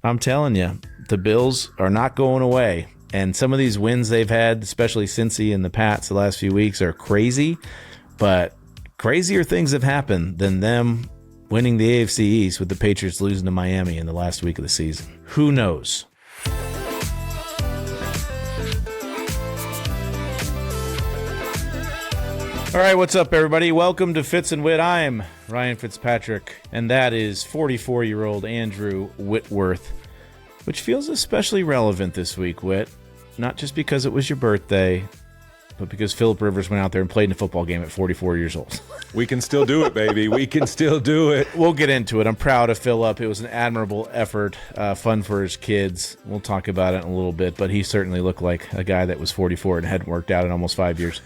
I'm telling you, the Bills are not going away. And some of these wins they've had, especially Cincy and the Pats the last few weeks, are crazy. But crazier things have happened than them winning the AFC East with the Patriots losing to Miami in the last week of the season. Who knows? All right, what's up, everybody? Welcome to Fitz and Whit. I'm Ryan Fitzpatrick, and that is 44-year-old Andrew Whitworth, which feels especially relevant this week, Whit. Not just because it was your birthday, but because Phillip Rivers went out there and played in a football game at 44 years old. We can still do it, baby. We can still do it. We'll get into it. I'm proud of Phillip. It was an admirable effort, fun for his kids. We'll talk about it in a little bit, but he certainly looked like a guy that was 44 and hadn't worked out in almost 5 years.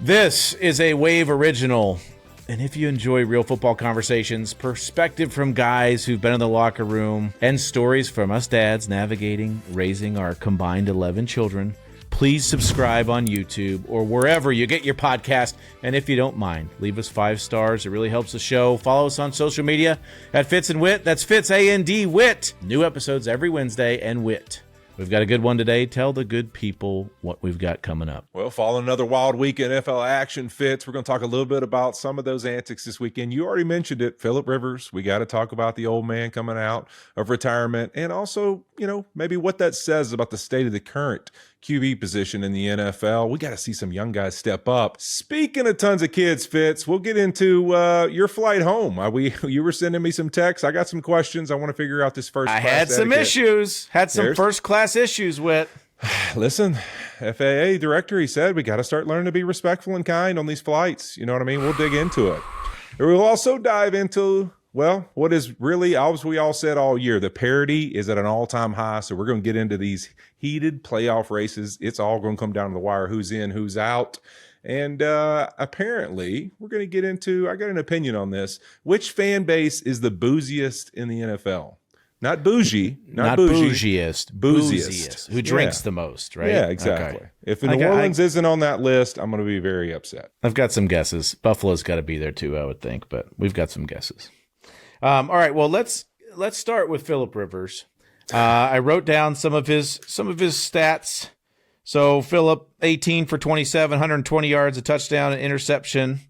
This is a Wave original, and if you enjoy real football conversations, perspective from guys who've been in the locker room, and stories from us dads navigating raising our combined 11 children, please subscribe on YouTube or wherever you get your podcast. And if you don't mind, leave us 5 stars. It really helps the show. Follow us on social media at Fitz and Whit. That's Fitz, A-N-D, Whit. New episodes every Wednesday, and Whit. We've got a good one today. Tell the good people what we've got coming up. Well, following another wild week in NFL action, Fitz, we're going to talk a little bit about some of those antics this weekend. You already mentioned it, Phillip Rivers. We got to talk about the old man coming out of retirement, and also, maybe what that says about the state of the current QB position in the NFL. We got to see some young guys step up. Speaking of tons of kids, Fitz, we'll get into your flight home. You were sending me some texts. I got some questions. I want to figure out this first. I had some issues. There's first class issues with. Listen, FAA director, he said we got to start learning to be respectful and kind on these flights. You know what I mean? We'll dig into it. We'll also dive into, well, what is really, as we all said all year, the parity is at an all-time high. So we're going to get into these heated playoff races. It's all going to come down to the wire, who's in, who's out. And apparently, we're going to get into, I got an opinion on this. Which fan base is the booziest in the NFL? Not bougie. Not bougiest. Booziest. Who drinks the most, right? Yeah, exactly. Okay. If New Orleans isn't on that list, I'm going to be very upset. I've got some guesses. Buffalo's got to be there too, I would think, but we've got some guesses. All right, well, let's start with Phillip Rivers. I wrote down some of his stats. So Phillip, 18 for 27, 120 yards, a touchdown, an interception.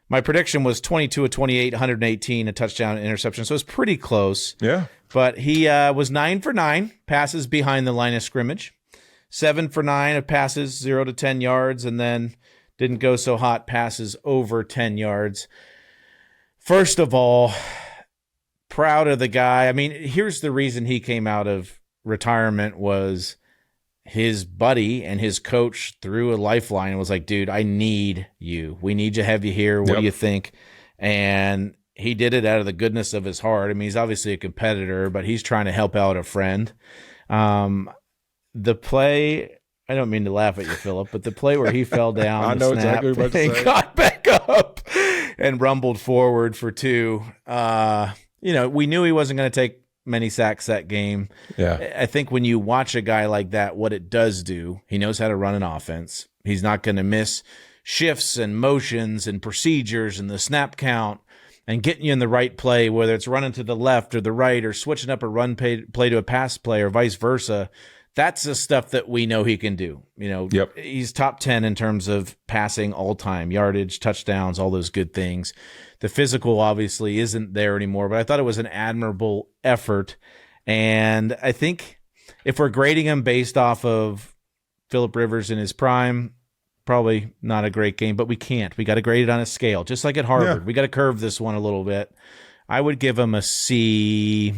My prediction was 22 of 28, 118, a touchdown, an interception. So it's pretty close. Yeah. But he was 9 for 9 passes behind the line of scrimmage, 7 for 9 of passes 0 to 10 yards, and then didn't go so hot passes over 10 yards. First of all, proud of the guy. I mean, here's the reason he came out of retirement was his buddy and his coach threw a lifeline and was like, dude, I need you. We need to have you here. What do you think? And he did it out of the goodness of his heart. I mean, he's obviously a competitor, but he's trying to help out a friend. The play, I don't mean to laugh at you, Phillip, but the play where he fell down, I know exactly what you're saying. Got back up and rumbled forward for 2. We knew he wasn't going to take many sacks that game. Yeah. I think when you watch a guy like that, what it does do, he knows how to run an offense. He's not going to miss shifts and motions and procedures and the snap count and getting you in the right play, whether it's running to the left or the right or switching up a run play to a pass play or vice versa. That's the stuff that we know he can do. He's top 10 in terms of passing all time, yardage, touchdowns, all those good things. The physical obviously isn't there anymore, but I thought it was an admirable effort. And I think if we're grading him based off of Phillip Rivers in his prime, probably not a great game, but we can't. We got to grade it on a scale, just like at Harvard. Yeah. We got to curve this one a little bit. I would give him a C-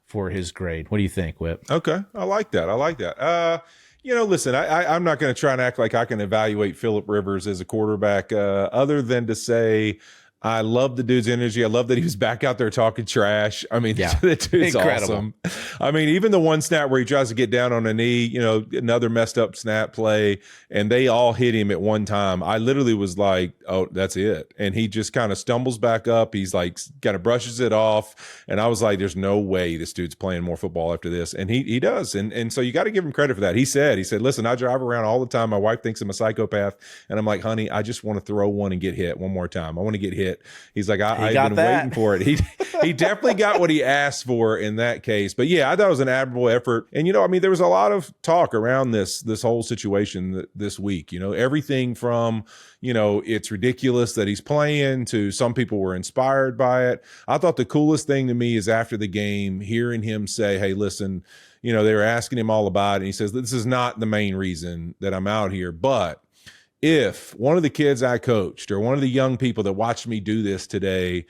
for his grade. What do you think, Whip? Okay, I like that. Listen, I'm not going to try and act like I can evaluate Phillip Rivers as a quarterback other than to say I love the dude's energy. I love that he was back out there talking trash. I mean, the dude's incredible. Awesome. I mean, even the one snap where he tries to get down on a knee, another messed up snap play, and they all hit him at one time. I literally was like, oh, that's it. And he just kind of stumbles back up. He's like, kind of brushes it off. And I was like, there's no way this dude's playing more football after this. And he does. And so you got to give him credit for that. He said, listen, I drive around all the time. My wife thinks I'm a psychopath. And I'm like, honey, I just want to throw one and get hit one more time. I want to get hit. it. He's like, I've been waiting for it. He definitely got what he asked for in that case. But yeah, I thought it was an admirable effort. And, I mean, there was a lot of talk around this whole situation this week, everything from, it's ridiculous that he's playing to some people were inspired by it. I thought the coolest thing to me is after the game, hearing him say, hey, listen, they were asking him all about it. And he says, this is not the main reason that I'm out here, but if one of the kids I coached or one of the young people that watched me do this today,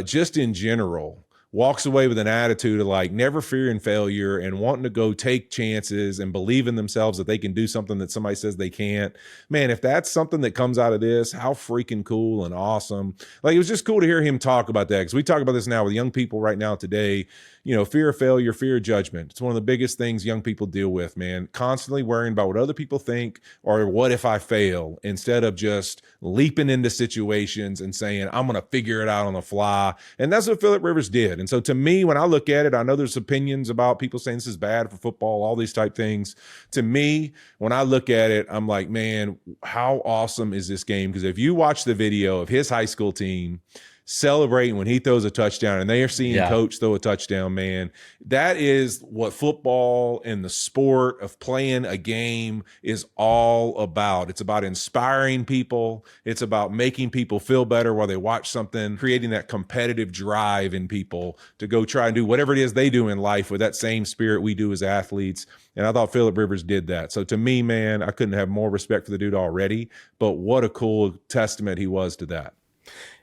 just in general, walks away with an attitude of like never fearing failure and wanting to go take chances and believe in themselves that they can do something that somebody says they can't. Man, if that's something that comes out of this, how freaking cool and awesome. Like, it was just cool to hear him talk about that, because we talk about this now with young people right now today. Fear of failure, fear of judgment. It's one of the biggest things young people deal with, man. Constantly worrying about what other people think or what if I fail, instead of just leaping into situations and saying, I'm going to figure it out on the fly. And that's what Phillip Rivers did. And so to me, when I look at it, I know there's opinions about people saying this is bad for football, all these type things. To me, when I look at it, I'm like, man, how awesome is this game? Because if you watch the video of his high school team celebrating when he throws a touchdown and they are seeing coach throw a touchdown, man, that is what football and the sport of playing a game is all about. It's about inspiring people. It's about making people feel better while they watch something, creating that competitive drive in people to go try and do whatever it is they do in life with that same spirit we do as athletes. And I thought Phillip Rivers did that. So to me, man, I couldn't have more respect for the dude already, but what a cool testament he was to that.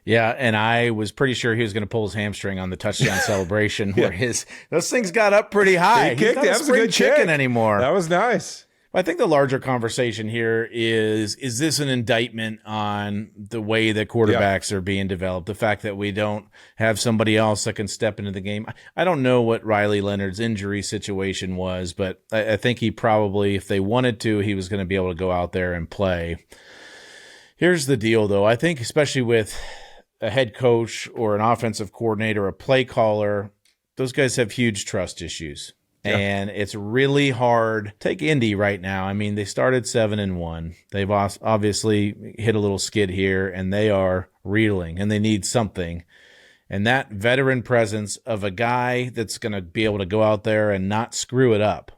Yeah, and I was pretty sure he was going to pull his hamstring on the touchdown celebration, where those things got up pretty high. He kicked it. That was a good chicken kick. Anymore. That was nice. I think the larger conversation here is this an indictment on the way that quarterbacks are being developed? The fact that we don't have somebody else that can step into the game. I don't know what Riley Leonard's injury situation was, but I think he probably, if they wanted to, he was going to be able to go out there and play. Here's the deal, though. I think especially with a head coach or an offensive coordinator, a play caller, those guys have huge trust issues. Yeah. And it's really hard. Take Indy right now. I mean, they started 7-1. They've obviously hit a little skid here, and they are reeling, and they need something. And that veteran presence of a guy that's going to be able to go out there and not screw it up.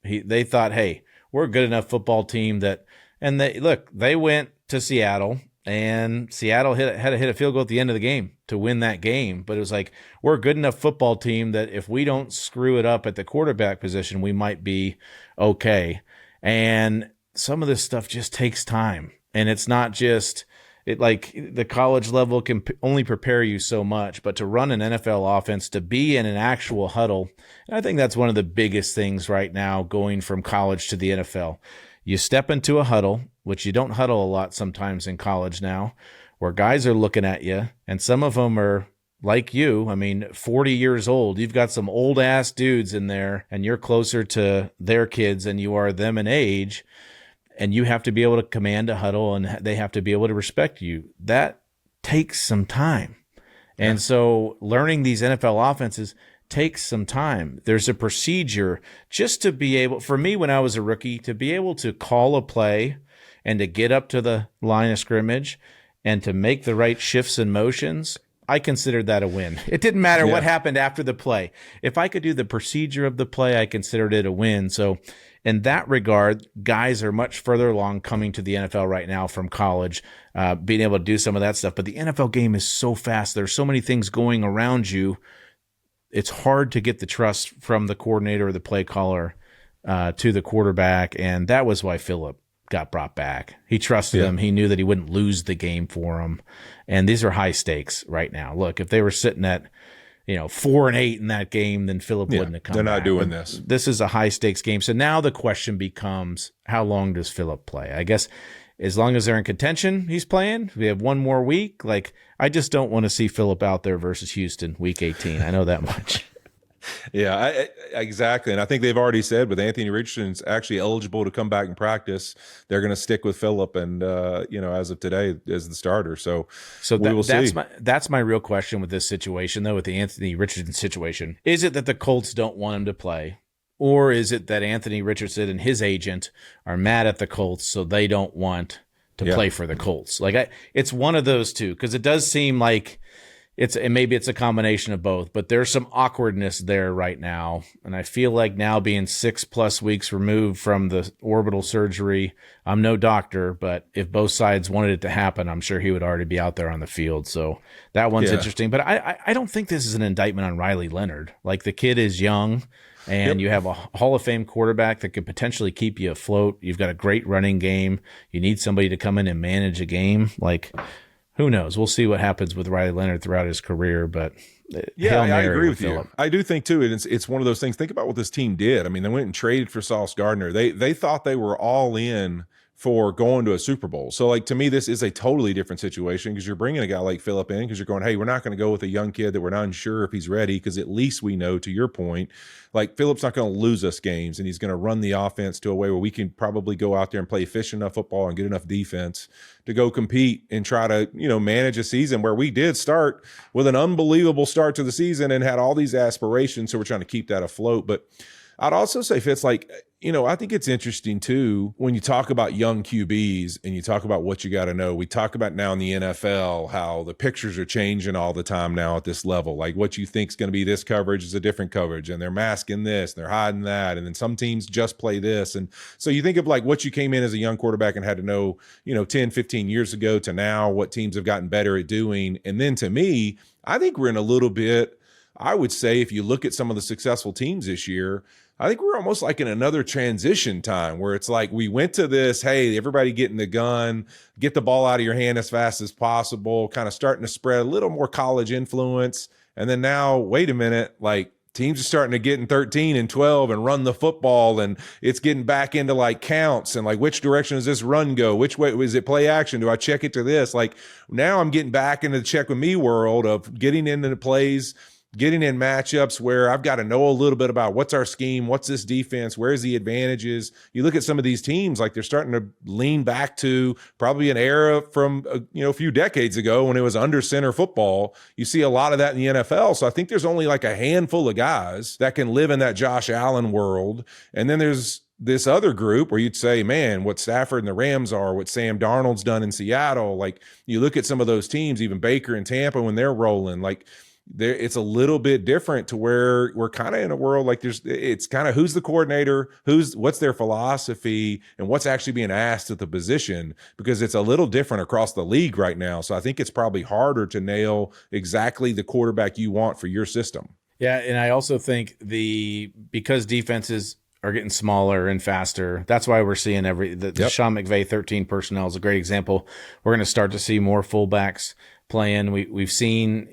They thought, hey, we're a good enough football team that, and they went to Seattle. And Seattle had to hit a field goal at the end of the game to win that game. But it was like, we're a good enough football team that if we don't screw it up at the quarterback position, we might be okay. And some of this stuff just takes time. And it's not just like the college level can only prepare you so much. But to run an NFL offense, to be in an actual huddle, and I think that's one of the biggest things right now going from college to the NFL. You step into a huddle, which you don't huddle a lot sometimes in college now, where guys are looking at you, and some of them are like you. I mean, 40 years old. You've got some old-ass dudes in there, and you're closer to their kids than you are them in age, and you have to be able to command a huddle, and they have to be able to respect you. That takes some time. And so learning these NFL offenses takes some time. There's a procedure just to be able, for me when I was a rookie, to be able to call a play and to get up to the line of scrimmage and to make the right shifts and motions. I considered that a win. It didn't matter what happened after the play. If I could do the procedure of the play, I considered it a win. So in that regard, guys are much further along coming to the NFL right now from college, being able to do some of that stuff. But the NFL game is so fast. There's so many things going around you. It's hard to get the trust from the coordinator or the play caller to the quarterback, and that was why Phillip got brought back. He trusted him. He knew that he wouldn't lose the game for him, and these are high stakes right now. Look, if they were sitting at 4-8 in that game, then Phillip wouldn't have come back. They're not doing this. This is a high stakes game. So now the question becomes, how long does Phillip play? I guess as long as they're in contention, he's playing. We have one more week. Like, I just don't want to see Phillip out there versus Houston week 18. I know that much. Yeah, exactly. And I think they've already said with Anthony Richardson's actually eligible to come back and practice, they're going to stick with Phillip and, as of today, as the starter. So we will see. That's my real question with this situation, though, with the Anthony Richardson situation. Is it that the Colts don't want him to play? Or is it that Anthony Richardson and his agent are mad at the Colts, so they don't want to play for the Colts. Like it's one of those two, because it does seem like and maybe it's a combination of both, but there's some awkwardness there right now. And I feel like now being 6+ weeks removed from the orbital surgery, I'm no doctor, but if both sides wanted it to happen, I'm sure he would already be out there on the field. So that one's interesting. But I don't think this is an indictment on Riley Leonard. Like, the kid is young, and you have a Hall of Fame quarterback that could potentially keep you afloat. You've got a great running game. You need somebody to come in and manage a game. Like, who knows? We'll see what happens with Riley Leonard throughout his career, but I agree with you. I do think too, it's one of those things. Think about what this team did. I mean, they went and traded for Sauce Gardner. They thought they were all in for going to a Super Bowl. So, like, to me, this is a totally different situation, because you're bringing a guy like Phillip in because you're going, hey, we're not going to go with a young kid that we're not sure if he's ready, because at least we know, to your point, like, Phillip's not going to lose us games, and he's going to run the offense to a way where we can probably go out there and play efficient enough football and get enough defense to go compete and try to, manage a season where we did start with an unbelievable start to the season and had all these aspirations. So we're trying to keep that afloat. But I'd also say, Fitz, like, I think it's interesting too, when you talk about young QBs and you talk about what you got to know. We talk about now in the NFL how the pictures are changing all the time now at this level. Like, what you think is going to be this coverage is a different coverage, and they're masking this, and they're hiding that, and then some teams just play this. And so you think of like what you came in as a young quarterback and had to know, 10, 15 years ago to now, what teams have gotten better at doing. And then to me, I think we're in a little bit, I would say, if you look at some of the successful teams this year, I think we're almost like in another transition time where it's like we went to this, hey, everybody get in the gun, get the ball out of your hand as fast as possible, kind of starting to spread a little more college influence. And then now, wait a minute, like, teams are starting to get in 13 and 12 and run the football, and it's getting back into like counts and like, which direction does this run go? Which way is it play action? Do I check it to this? Like, now I'm getting back into the check with me world of getting into the plays, getting in matchups where I've got to know a little bit about what's our scheme, what's this defense, where's the advantages. You look at some of these teams, like, they're starting to lean back to probably an era from a few decades ago when it was under center football. You see a lot of that in the NFL. So I think there's only like a handful of guys that can live in that Josh Allen world. And then there's this other group where you'd say, man, what Stafford and the Rams are, what Sam Darnold's done in Seattle. Like, you look at some of those teams, even Baker and Tampa, when they're rolling, like, it's a little bit different to where we're kind of in a world like it's kind of who's the coordinator, what's their philosophy, and what's actually being asked at the position, because it's a little different across the league right now. So I think it's probably harder to nail exactly the quarterback you want for your system. Yeah, and I also think because defenses are getting smaller and faster, that's why we're seeing the Sean McVay 13 personnel is a great example. We're going to start to see more fullbacks playing. We've seen,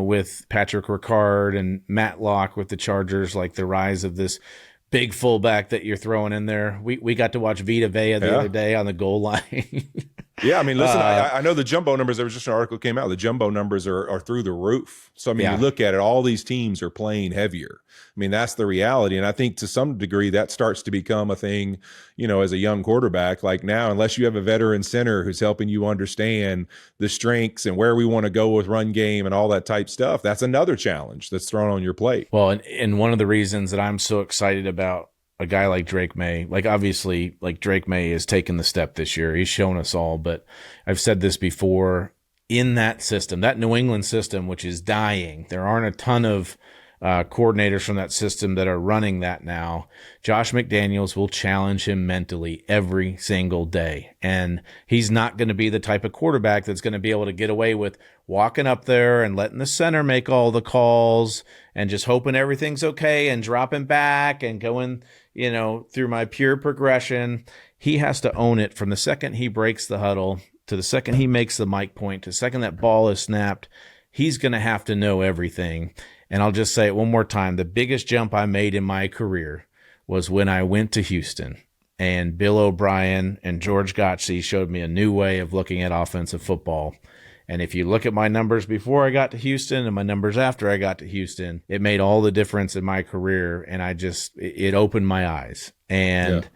with Patrick Ricard and Matt Locke with the Chargers, like the rise of this big fullback that you're throwing in there. We got to watch Vita Vea the other day on the goal line. Yeah, I mean, listen, I know the jumbo numbers, there was just an article came out, the jumbo numbers are through the roof. So, I mean, you look at it, all these teams are playing heavier. I mean, that's the reality. And I think to some degree that starts to become a thing, as a young quarterback. Like, now, unless you have a veteran center who's helping you understand the strengths and where we want to go with run game and all that type stuff, that's another challenge that's thrown on your plate. Well, and one of the reasons that I'm so excited about a guy like Drake May, like, obviously, like, Drake May has taken the step this year. He's shown us all, but I've said this before, in that system, that New England system, which is dying, there aren't a ton of coordinators from that system that are running that now. Josh McDaniels will challenge him mentally every single day. And he's not going to be the type of quarterback that's going to be able to get away with walking up there and letting the center make all the calls and just hoping everything's okay and dropping back and going, through my pure progression. He has to own it from the second he breaks the huddle to the second he makes the mic point to the second that ball is snapped. He's going to have to know everything. And I'll just say it one more time. The biggest jump I made in my career was when I went to Houston, and Bill O'Brien and George Gottschee showed me a new way of looking at offensive football. And if you look at my numbers before I got to Houston and my numbers after I got to Houston, it made all the difference in my career. And it opened my eyes. And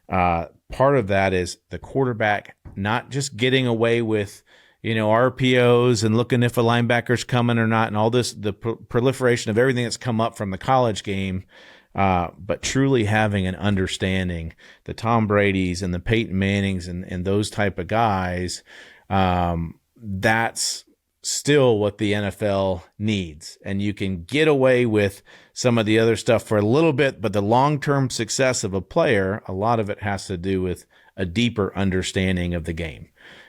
part of that is the quarterback not just getting away with RPOs and looking if a linebacker's coming or not, and all this, the proliferation of everything that's come up from the college game, But truly having an understanding, the Tom Brady's and the Peyton Mannings and those type of guys, that's still what the NFL needs. And you can get away with some of the other stuff for a little bit, but the long-term success of a player, a lot of it has to do with a deeper understanding of the game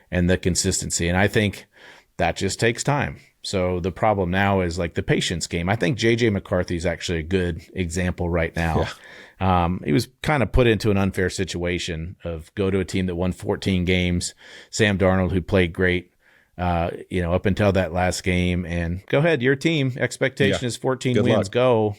and the consistency. And I think that just takes time. So the problem now is like the patience game. I think J.J. McCarthy is actually a good example right now. Yeah. He was kind of put into an unfair situation of go to a team that won 14 games, Sam Darnold, who played great, up until that last game, and go ahead, your team. Expectation is 14 Good wins. luck. Go.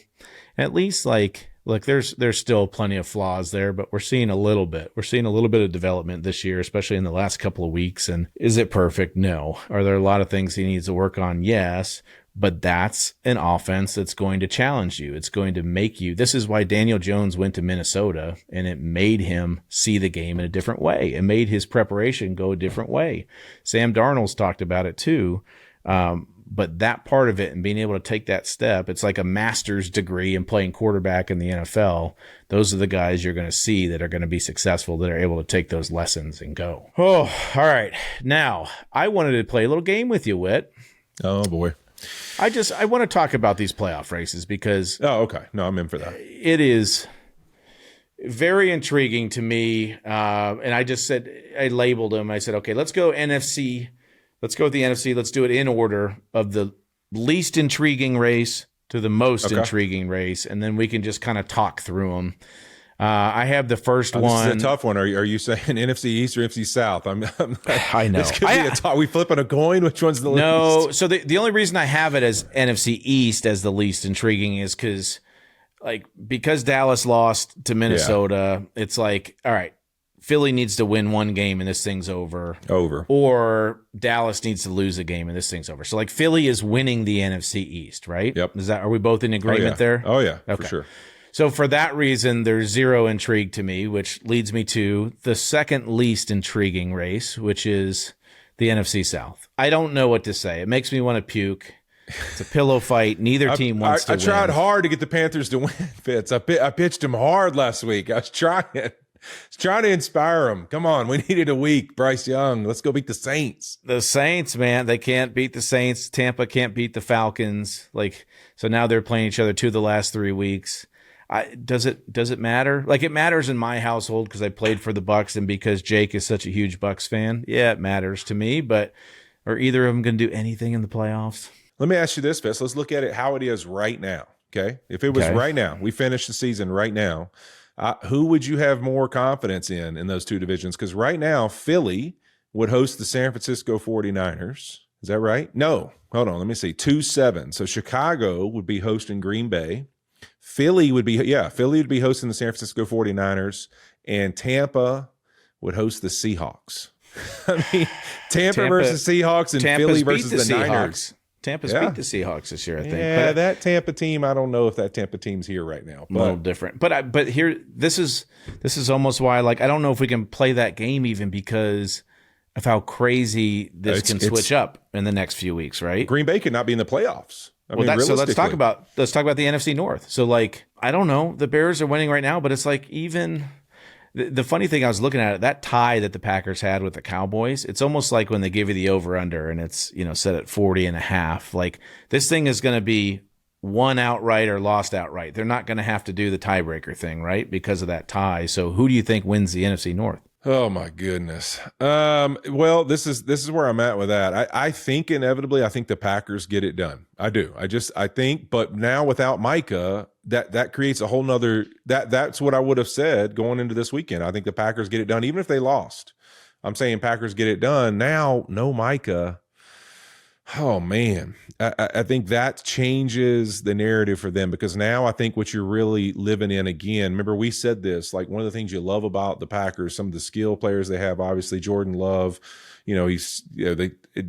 At least look, there's still plenty of flaws there, but we're seeing a little bit. We're seeing a little bit of development this year, especially in the last couple of weeks. And is it perfect? No. Are there a lot of things he needs to work on? Yes. But that's an offense that's going to challenge you. It's going to make you. This is why Daniel Jones went to Minnesota, and it made him see the game in a different way. It made his preparation go a different way. Sam Darnold's talked about it too. But that part of it and being able to take that step, it's like a master's degree in playing quarterback in the NFL. Those are the guys you're going to see that are going to be successful, that are able to take those lessons and go. Oh, all right. Now, I wanted to play a little game with you, Whit. Oh, boy. I want to talk about these playoff races because okay. No, I'm in for that. It is very intriguing to me. And I labeled them. I said, okay, let's go NFC. Let's go with the NFC. Let's do it in order of the least intriguing race to the most intriguing race. And then we can just kind of talk through them. I have the first one. This is a tough one. Are you saying NFC East or NFC South? I know. This could be a toss. We flipping a coin. Which one's the least? No. So the only reason I have it as NFC East as the least intriguing is because Dallas lost to Minnesota. Yeah. It's like, all right, Philly needs to win one game and this thing's over. Or Dallas needs to lose a game and this thing's over. So like Philly is winning the NFC East, right? Yep. Are we both in agreement there? Oh yeah, okay. For sure. So for that reason, there's zero intrigue to me, which leads me to the second least intriguing race, which is the NFC South. I don't know what to say. It makes me want to puke. It's a pillow fight. Neither team wants to win. I tried hard to get the Panthers to win, Fitz. I pitched them hard last week. I was trying to inspire them. Come on, we needed a week. Bryce Young, let's go beat the Saints. The Saints, man, they can't beat the Saints. Tampa can't beat the Falcons. So now they're playing each other 2 of the last 3 weeks. Does it matter? It matters in my household because I played for the Bucs and because Jake is such a huge Bucs fan. Yeah, it matters to me. But are either of them going to do anything in the playoffs? Let me ask you this, Fitz. Let's look at it how it is right now. Okay, if it was right now, we finished the season right now. Who would you have more confidence in those two divisions? Because right now, Philly would host the San Francisco 49ers. Is that right? No. Hold on. Let me see. 2-7. So Chicago would be hosting Green Bay. Philly would be hosting the San Francisco 49ers, and Tampa would host the Seahawks. I mean, Tampa versus Seahawks and Philly versus the Niners. Tampa's beat the Seahawks this year, I think. Yeah, that Tampa team, I don't know if that Tampa team's here right now. But, a little different. But here, this is almost why, I don't know if we can play that game even because of how crazy this can switch up in the next few weeks, right? Green Bay could not be in the playoffs. So let's talk about the NFC North. So I don't know. The Bears are winning right now, but it's even the funny thing, I was looking at it, that tie that the Packers had with the Cowboys, it's almost like when they give you the over under and it's, set at 40.5. This thing is going to be won outright or lost outright. They're not going to have to do the tiebreaker thing, right? Because of that tie. So who do you think wins the NFC North? Oh my goodness. Well, this is where I'm at with that. I think inevitably, I think the Packers get it done. I do. I think, but now without Micah, that creates a whole nother, that's what I would have said going into this weekend. I think the Packers get it done, even if they lost. I'm saying Packers get it done. Now, no Micah. Oh man, I think that changes the narrative for them, because now I think what you're really living in again. Remember, we said this, one of the things you love about the Packers, some of the skill players they have, obviously Jordan Love, he's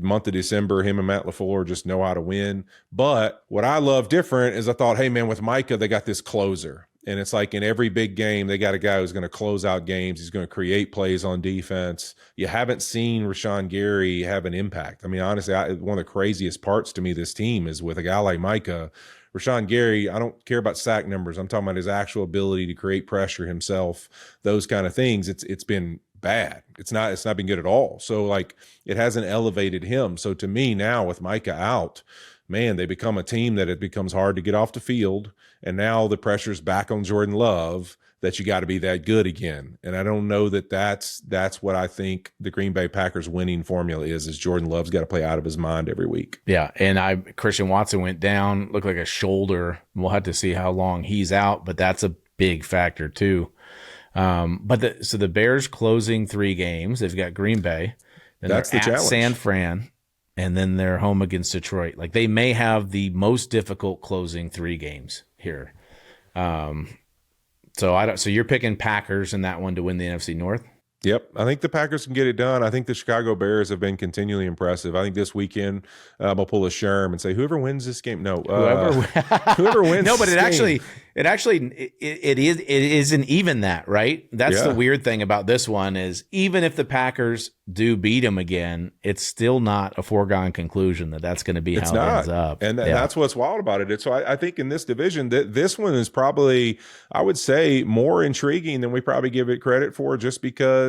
month of December, him and Matt LaFleur just know how to win. But what I love different is I thought, hey man, with Micah, they got this closer. And it's like in every big game, they got a guy who's going to close out games. He's going to create plays on defense. You haven't seen Rashawn Gary have an impact. I mean, honestly, one of the craziest parts to me, this team is with a guy like Micah. Rashawn Gary, I don't care about sack numbers. I'm talking about his actual ability to create pressure himself, those kind of things. It's been bad. It's not been good at all. So like it hasn't elevated him. So to me now with Micah out, man, they become a team that it becomes hard to get off the field. And now the pressure's back on Jordan Love that you got to be that good again. And I don't know that that's what I think the Green Bay Packers winning formula is Jordan Love's got to play out of his mind every week. Yeah, and Christian Watson went down, looked like a shoulder. We'll have to see how long he's out, but that's a big factor too. So the Bears closing 3 games. They've got Green Bay. Then that's the challenge. San Fran. And then they're home against Detroit. Like they may have the most difficult closing 3 games here. So you're picking Packers in that one to win the NFC North? Yep. I think the Packers can get it done. I think the Chicago Bears have been continually impressive. I think this weekend I'll pull a Sherm and say, whoever wins this game. No, whoever wins. No, but it isn't even that, right? That's the weird thing about this one is even if the Packers do beat them again, it's still not a foregone conclusion that's going to be how it ends up. And that's what's wild about it. So I think in this division, this one is probably, I would say, more intriguing than we probably give it credit for, just because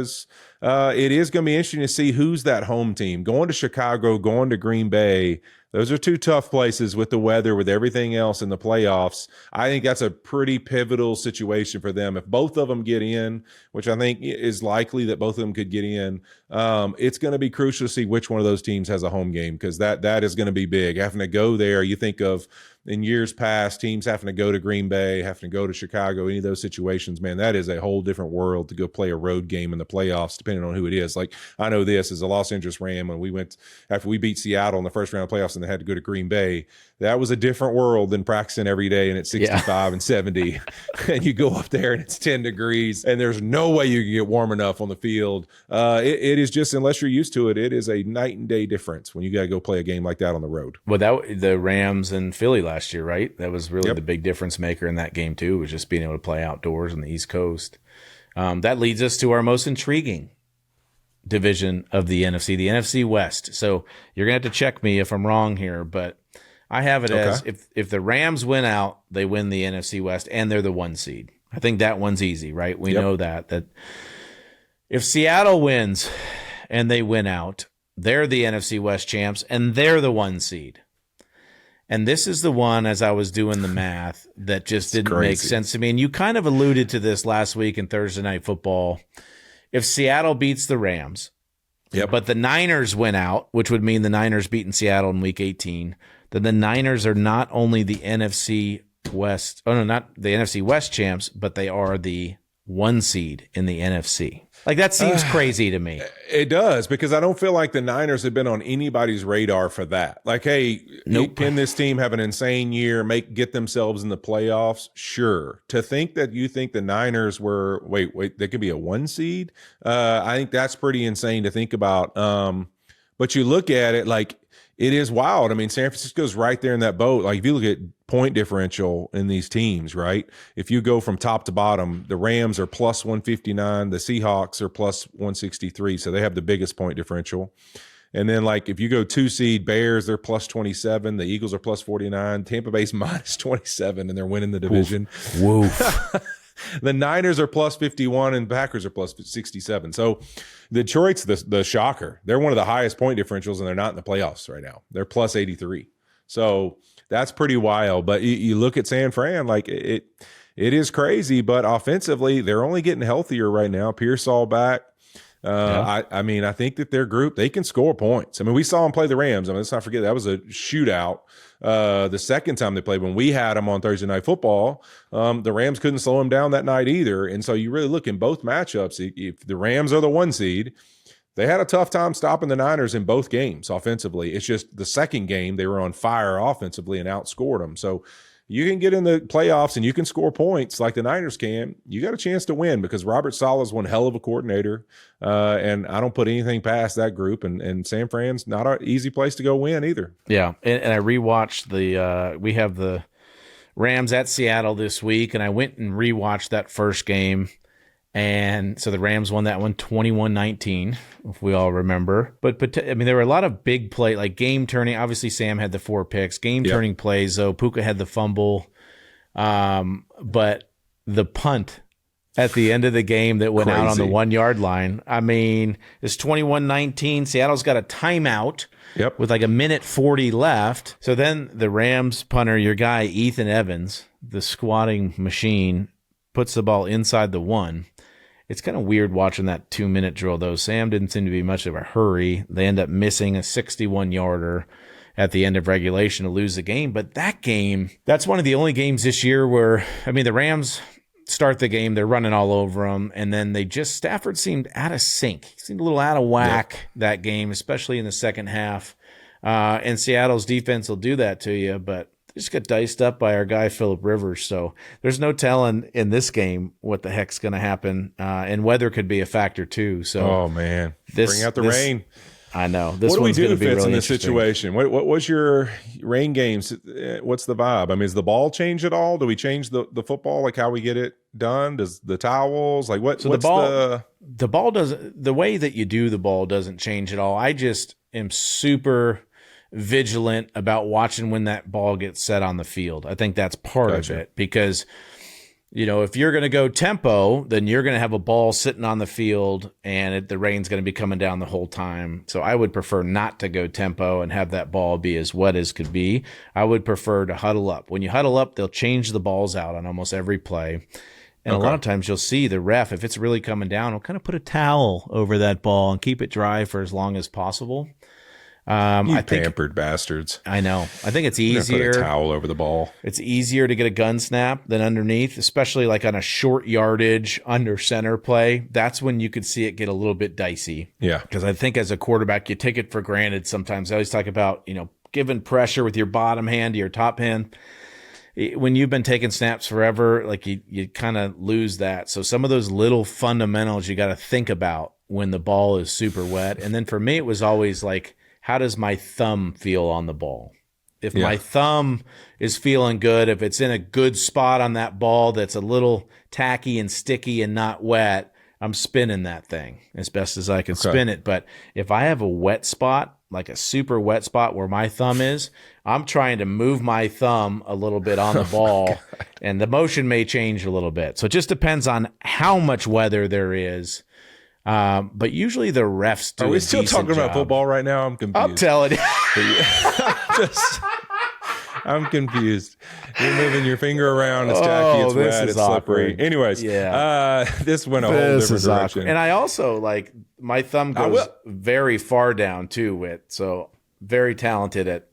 it is going to be interesting to see who's that home team. Going to Chicago, going to Green Bay, those are 2 tough places with the weather, with everything else in the playoffs. I think that's a pretty pivotal situation for them. If both of them get in, which I think is likely that both of them could get in, it's going to be crucial to see which one of those teams has a home game, because that is going to be big. Having to go there, you think of in years past, teams having to go to Green Bay, having to go to Chicago, any of those situations, man, that is a whole different world to go play a road game in the playoffs, depending on who it is. Like I know this as a Los Angeles Ram, when we went after we beat Seattle in the first round of playoffs and they had to go to Green Bay. That was a different world than practicing every day and it's 65 and 70. And you go up there and it's 10 degrees and there's no way you can get warm enough on the field. It is just, unless you're used to it, it is a night and day difference when you got to go play a game like that on the road. Well, the Rams and Philly last year, right? That was really the big difference maker in that game too, was just being able to play outdoors on the East Coast. That leads us to our most intriguing division of the NFC West. So you're going to have to check me if I'm wrong here, but I have it as if the Rams win out, they win the NFC West and they're the 1 seed. I think that one's easy, right? We know that if Seattle wins and they win out, they're the NFC West champs and they're the 1 seed. And this is the one, as I was doing the math, that just didn't make sense to me. And you kind of alluded to this last week in Thursday Night Football. If Seattle beats the Rams, but the Niners win out, which would mean the Niners beating Seattle in Week 18, then the Niners are not only the NFC West, not the NFC West champs, but they are the 1 seed in the NFC. Like, that seems crazy to me. It does, because I don't feel like the Niners have been on anybody's radar for that. Like, hey, can this team have an insane year, get themselves in the playoffs? Sure. To think that you think the Niners were, wait, they could be a 1 seed? I think that's pretty insane to think about. But you look at it, like, it is wild. I mean, San Francisco's right there in that boat. Like, if you look at point differential in these teams, right? If you go from top to bottom, the Rams are plus 159, the Seahawks are plus 163, so they have the biggest point differential. And then, like, if you go 2 seed Bears, they're plus 27, the Eagles are plus 49, Tampa Bay's minus 27, and they're winning the division. Woof. The Niners are plus 51 and Packers are plus 67. So Detroit's the shocker. They're one of the highest point differentials and they're not in the playoffs right now. They're plus 83. So that's pretty wild. But you look at San Fran, like it is crazy, but offensively, they're only getting healthier right now. Pearsall back. I mean, I think that their group, they can score points. I mean, we saw them play the Rams. I mean, let's not forget that was a shootout. The second time they played, when we had them on Thursday Night Football, the Rams couldn't slow them down that night either. And so you really look in both matchups. If the Rams are the 1 seed, they had a tough time stopping the Niners in both games offensively. It's just the second game they were on fire offensively and outscored them. So you can get in the playoffs and you can score points like the Niners can. You got a chance to win, because Robert Saleh's one hell of a coordinator, and I don't put anything past that group. And San Fran's not an easy place to go win either. Yeah, and I rewatched we have the Rams at Seattle this week, and I went and rewatched that first game. And so the Rams won that one 21-19, if we all remember. But I mean, there were a lot of big play, like game turning. Obviously, Sam had the 4 picks. Game turning plays, though. Puka had the fumble. But the punt at the end of the game that went out on the 1 yard line. I mean, it's 21-19. Seattle's got a timeout with like a minute 40 left. So then the Rams punter, your guy, Ethan Evans, the squatting machine, puts the ball inside the 1. It's kind of weird watching that 2-minute drill, though. Sam didn't seem to be much of a hurry. They end up missing a 61-yarder at the end of regulation to lose the game. But that game, that's one of the only games this year where, I mean, the Rams start the game, they're running all over them, and then Stafford seemed out of sync. He seemed a little out of whack that game, especially in the second half. And Seattle's defense will do that to you, but they just got diced up by our guy, Phillip Rivers. So there's no telling in this game what the heck's going to happen. And weather could be a factor too. So, oh man, bring out the rain. I know. This what do we do, Fitz, really in this situation? What was your rain games? What's the vibe? I mean, is the ball change at all? Do we change the football, like how we get it done? Does the towels, like what? So the ball doesn't, the way that you do the ball doesn't change at all. I just am super vigilant about watching when that ball gets set on the field. I think that's part of it, because you know, if you're going to go tempo, then you're going to have a ball sitting on the field and the rain's going to be coming down the whole time. So I would prefer not to go tempo and have that ball be as wet as could be. I would prefer to huddle up. When you huddle up, they'll change the balls out on almost every play. And a lot of times you'll see the ref, if it's really coming down, he'll kind of put a towel over that ball and keep it dry for as long as possible. I think, pampered bastards. I know. I think it's easier. Put a towel over the ball. It's easier to get a gun snap than underneath, especially like on a short yardage under center play. That's when you could see it get a little bit dicey. Yeah. Because I think as a quarterback, you take it for granted sometimes. I always talk about, you know, giving pressure with your bottom hand to your top hand. When you've been taking snaps forever, like you kind of lose that. So some of those little fundamentals you got to think about when the ball is super wet. And then for me, it was always like, how does my thumb feel on the ball? If my thumb is feeling good, if it's in a good spot on that ball that's a little tacky and sticky and not wet, I'm spinning that thing as best as I can spin it. But if I have a wet spot, like a super wet spot where my thumb is, I'm trying to move my thumb a little bit on the ball, and the motion may change a little bit. So it just depends on how much weather there is. But usually the refs do. Are we still talking about football right now? I'm confused. I'm telling you. I'm confused. You're moving your finger around. It's tacky. It's wet. It's slippery. Awkward. Anyways, this went a whole different direction. And I also, like, my thumb goes very far down too, Whit. So very talented at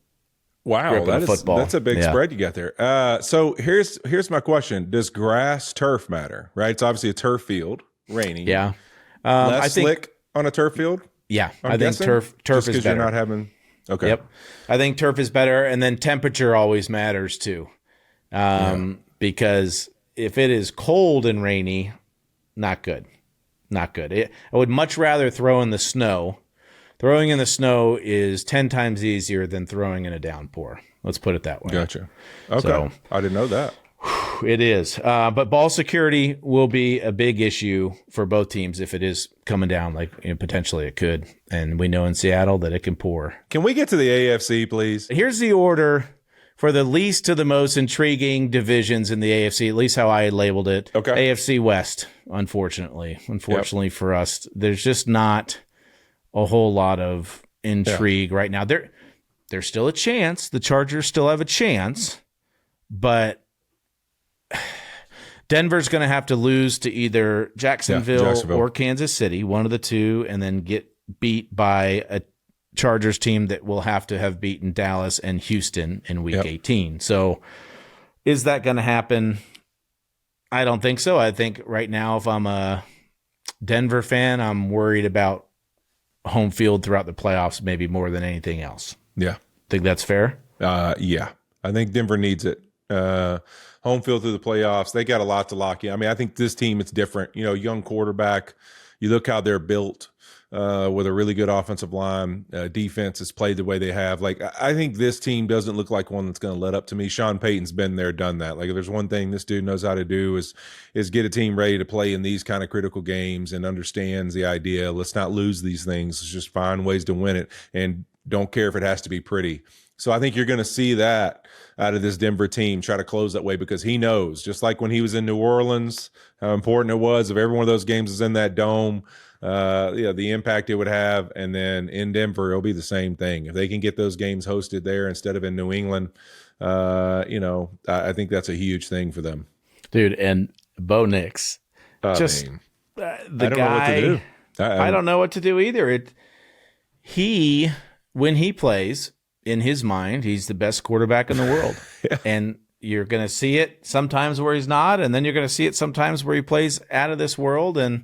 football. That's a big spread you got there. So here's my question. Does grass turf matter? Right? It's obviously a turf field, rainy. Yeah. Less slick on a turf field? Yeah. I think turf is better. You're not having okay. Yep. I think turf is better, and then temperature always matters too. Because if it is cold and rainy, not good. Not good. I would much rather throw in the snow. Throwing in the snow is 10 times easier than throwing in a downpour. Let's put it that way. Gotcha. Okay. So, I didn't know that. It is. But ball security will be a big issue for both teams if it is coming down, like potentially it could. And we know in Seattle that it can pour. Can we get to the AFC, please? Here's the order for the least to the most intriguing divisions in the AFC, at least how I had labeled it. Okay. AFC West, unfortunately. Unfortunately for us, there's just not a whole lot of intrigue right now. There's still a chance. The Chargers still have a chance, but Denver's going to have to lose to either Jacksonville or Kansas City, one of the two, and then get beat by a Chargers team that will have to have beaten Dallas and Houston in Week 18. So is that going to happen? I don't think so. I think right now, if I'm a Denver fan, I'm worried about home field throughout the playoffs maybe more than anything else. Yeah. Think that's fair? Yeah. I think Denver needs it. Home field through the playoffs. They got a lot to lock in. I mean, I think this team, it's different. You know, young quarterback, You look how they're built with a really good offensive line. Defense has played the way they have. Like, I think this team doesn't look like one that's going to let up to me. Sean Payton's been there, done that. Like, if there's one thing this dude knows how to do is get a team ready to play in these kind of critical games, and understands the idea. Let's not lose these things. Let's just find ways to win it, and don't care if it has to be pretty. So I think you're going to see that out of this Denver team, try to close that way, because he knows, just like when he was in New Orleans, how important it was. If every one of those games is in that dome, the impact it would have. And then in Denver, it'll be the same thing. If they can get those games hosted there instead of in New England, I think that's a huge thing for them. Dude, and Bo Nix, the I don't guy, know what to do. I don't know what to do either. When he plays, in his mind, he's the best quarterback in the world. Yeah. And you're going to see it sometimes where he's not, and then you're going to see it sometimes where he plays out of this world. And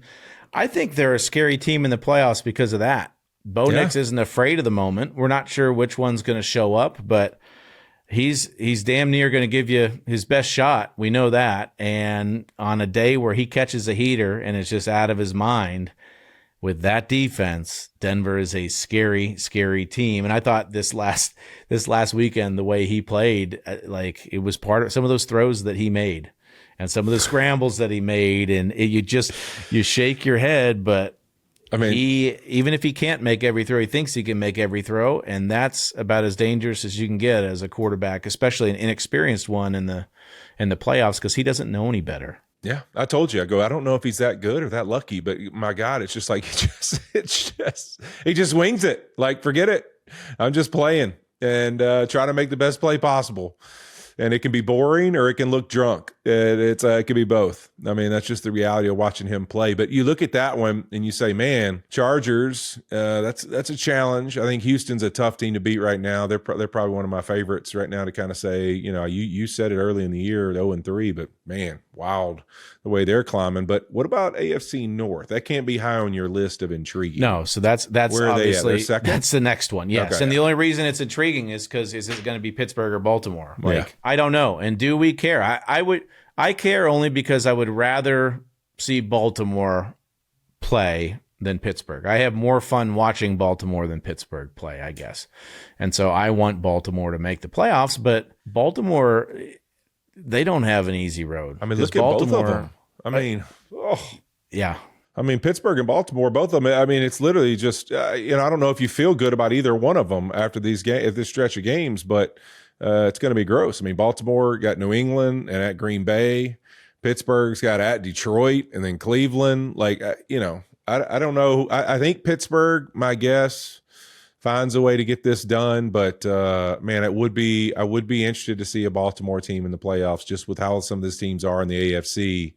I think they're a scary team in the playoffs because of that. Bo Nix isn't afraid of the moment. We're not sure which one's going to show up, but he's damn near going to give you his best shot. We know that. And on a day where he catches a heater and is just out of his mind, with that defense, Denver is a scary, scary team. And I thought this last weekend, the way he played, like, it was part of some of those throws that he made and some of the scrambles that he made. And you shake your head, but I mean, even if he can't make every throw, he thinks he can make every throw. And that's about as dangerous as you can get as a quarterback, especially an inexperienced one in the playoffs, because he doesn't know any better. Yeah, I told you. I don't know if he's that good or that lucky, but my God, it's just like he just wings it. Like, forget it. I'm just playing and trying to make the best play possible. And it can be boring or it can look drunk. It can be both. I mean, that's just the reality of watching him play. But you look at that one and you say, man, Chargers, that's a challenge. I think Houston's a tough team to beat right now. They're probably one of my favorites right now to kind of say, you said it early in the year, 0-3, but man, wild the way they're climbing. But what about AFC North? That can't be high on your list of intriguing. No, so that's where obviously are they at? That's the next one. Yes, okay. And the only reason it's intriguing is because is it going to be Pittsburgh or Baltimore? Yeah. I don't know. And do we care? I care only because I would rather see Baltimore play than Pittsburgh. I have more fun watching Baltimore than Pittsburgh play, I guess. And so I want Baltimore to make the playoffs, but Baltimore, they don't have an easy road. I mean, look at both of them. I mean, yeah. I mean, Pittsburgh and Baltimore, both of them. I mean, it's literally just, I don't know if you feel good about either one of them after this stretch of games, but it's going to be gross. I mean, Baltimore got New England and at Green Bay. Pittsburgh's got at Detroit and then Cleveland. Like, I don't know. I think Pittsburgh, my guess, finds a way to get this done. But, man, I would be interested to see a Baltimore team in the playoffs just with how some of these teams are in the AFC.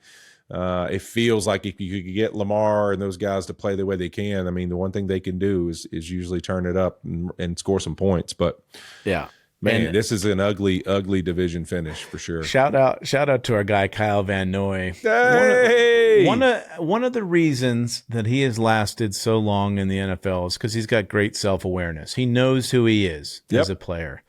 It feels like if you could get Lamar and those guys to play the way they can, I mean, the one thing they can do is usually turn it up and score some points. But, yeah. Man, this is an ugly, ugly division finish for sure. Shout out to our guy Kyle Van Noy. Hey! One of the reasons that he has lasted so long in the NFL is because he's got great self-awareness. He knows who he is as a player.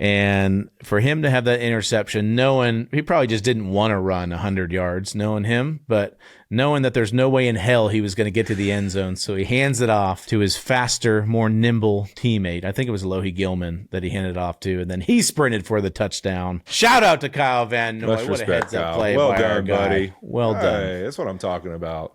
And for him to have that interception, knowing he probably just didn't want to run 100 yards, knowing him, but knowing that there's no way in hell he was going to get to the end zone. So he hands it off to his faster, more nimble teammate. I think it was Lohi Gilman that he handed it off to, and then he sprinted for the touchdown. Shout out to Kyle Van Noy. What a heads-up play well by done, our guy. buddy. Well done. Hey, that's what I'm talking about.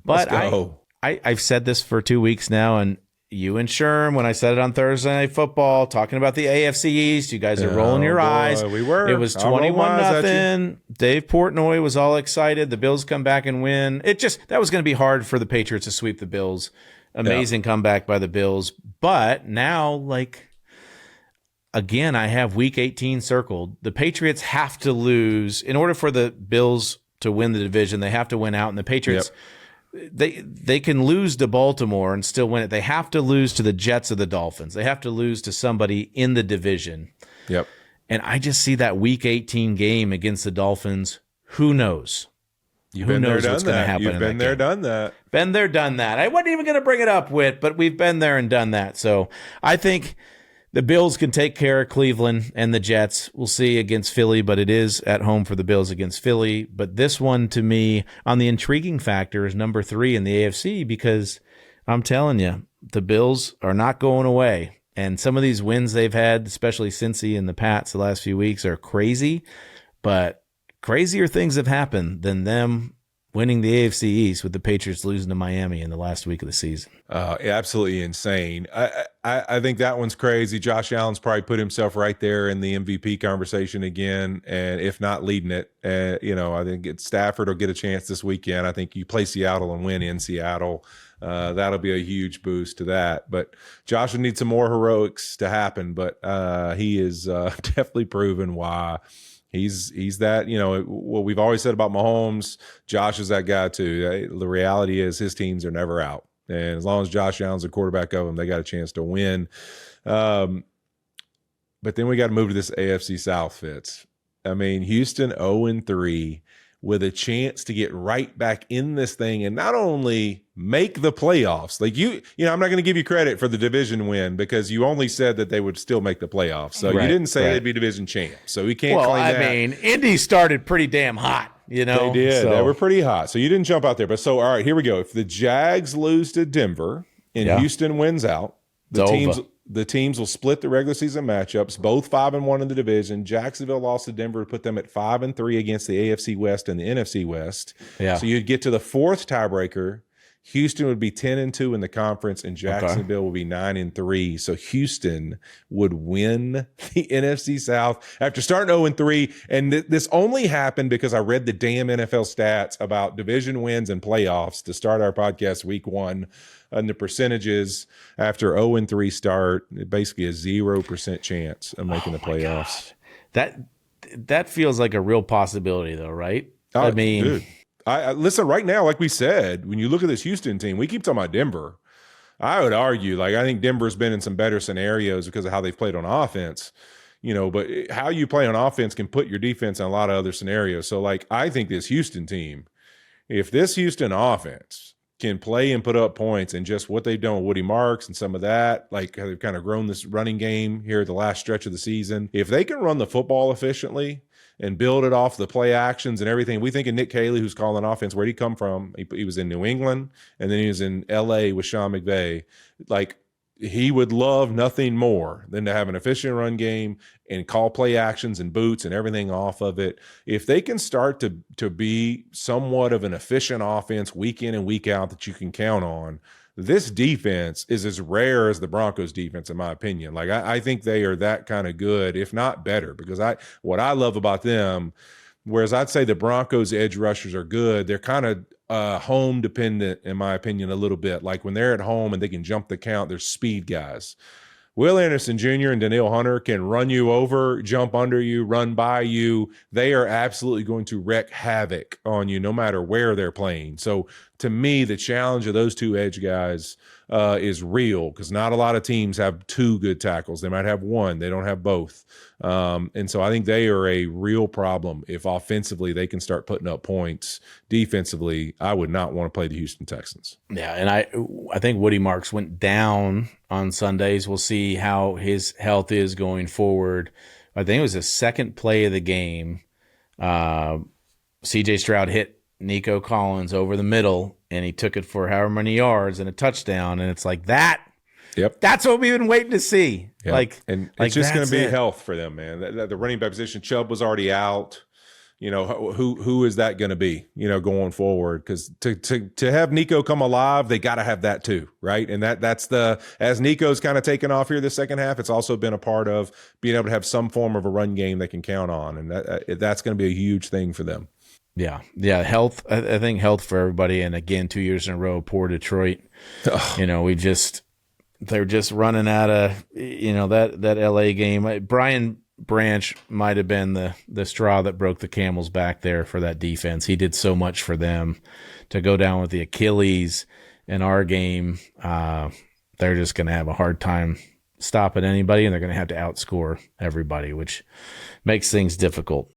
But Let's go. I've said this for 2 weeks now, and you and Sherm, when I said it on Thursday Night Football, talking about the AFC East, you guys are rolling your eyes. We were. It was 21-0. Dave Portnoy was all excited. The Bills come back and win. That was going to be hard for the Patriots to sweep the Bills. Amazing comeback by the Bills. But now, again, I have Week 18 circled. The Patriots have to lose. In order for the Bills to win the division, they have to win out. And the Patriots... They can lose to Baltimore and still win it. They have to lose to the Jets or the Dolphins. They have to lose to somebody in the division. Yep. And I just see that Week 18 game against the Dolphins. Who knows? Who knows what's going to happen? You've been there, done that. Been there, done that. I wasn't even going to bring it up, Whit, but we've been there and done that. So I think The Bills can take care of Cleveland and the Jets. We'll see against Philly, but it is at home for the Bills against Philly. But this one, to me, on the intriguing factor, is number 3 in the AFC because I'm telling you, the Bills are not going away. And some of these wins they've had, especially Cincy and the Pats the last few weeks, are crazy. But crazier things have happened than them winning the AFC East with the Patriots losing to Miami in the last week of the season. Absolutely insane. I think that one's crazy. Josh Allen's probably put himself right there in the MVP conversation again, and if not leading it, I think Stafford will get a chance this weekend. I think you play Seattle and win in Seattle. That'll be a huge boost to that. But Josh will need some more heroics to happen, but he is definitely proven why. He's that, what we've always said about Mahomes, Josh is that guy too. The reality is his teams are never out. And as long as Josh Allen's the quarterback of them, they got a chance to win. But then we got to move to this AFC South, Fitz. I mean, Houston 0-3 with a chance to get right back in this thing and not only make the playoffs. Like I'm not going to give you credit for the division win because you only said that they would still make the playoffs. So you didn't say they'd be division champs. So we can't claim that. Well, I mean, Indy started pretty damn hot, They did. So. They were pretty hot. So you didn't jump out there. But so, all right, here we go. If the Jags lose to Denver and Houston wins out, the teams will split the regular season matchups, both 5-1 in the division. Jacksonville lost to Denver to put them at 5-3 against the AFC West and the NFC West. Yeah. So you'd get to the fourth tiebreaker. Houston would be 10-2 in the conference, and Jacksonville would be 9-3. So Houston would win the NFC South after starting 0-3. And this only happened because I read the damn NFL stats about division wins and playoffs to start our podcast week 1. And the percentages after 0-3 start, basically a 0% chance of making the playoffs. That feels like a real possibility, though, right? I mean, dude, I listen right now. Like we said, when you look at this Houston team, we keep talking about Denver. I would argue, I think Denver's been in some better scenarios because of how they've played on offense. But how you play on offense can put your defense in a lot of other scenarios. So, I think this Houston team, if this Houston offense can play and put up points and just what they've done with Woody Marks and some of that, how they've kind of grown this running game here at the last stretch of the season. If they can run the football efficiently and build it off the play actions and everything, we think of Nick Caley, who's calling offense. Where'd he come from? He was in New England, and then he was in L.A. with Sean McVay. He would love nothing more than to have an efficient run game and call play actions and boots and everything off of it. If they can start to be somewhat of an efficient offense week in and week out that you can count on, this defense is as rare as the Broncos defense, in my opinion. I think they are that kind of good, if not better, because what I love about them, whereas I'd say the Broncos edge rushers are good, they're kind of home dependent, in my opinion, a little bit. When they're at home and they can jump the count, they're speed guys. Will Anderson Jr. and Danielle Hunter can run you over, jump under you, run by you. They are absolutely going to wreak havoc on you no matter where they're playing. So to me, the challenge of those two edge guys is real because not a lot of teams have two good tackles. They might have one. They don't have both. And so I think they are a real problem. If offensively they can start putting up points, defensively, I would not want to play the Houston Texans. Yeah, and I think Woody Marks went down on Sundays. We'll see how his health is going forward. I think it was the second play of the game. C.J. Stroud hit Nico Collins over the middle, and he took it for however many yards and a touchdown. And it's like that. Yep, that's what we've been waiting to see. Yep. It's just going to be health for them, man. The running back position, Chubb was already out. Who is that going to be? Going forward, because to have Nico come alive, they got to have that too, right? And that's as Nico's kind of taken off here the second half, it's also been a part of being able to have some form of a run game they can count on, and that's going to be a huge thing for them. Yeah, health. I think health for everybody, and again, 2 years in a row, poor Detroit. They're just running out of that LA game. Brian Branch might have been the straw that broke the camel's back there for that defense. He did so much for them. To go down with the Achilles in our game, they're just going to have a hard time stopping anybody, and they're going to have to outscore everybody, which makes things difficult.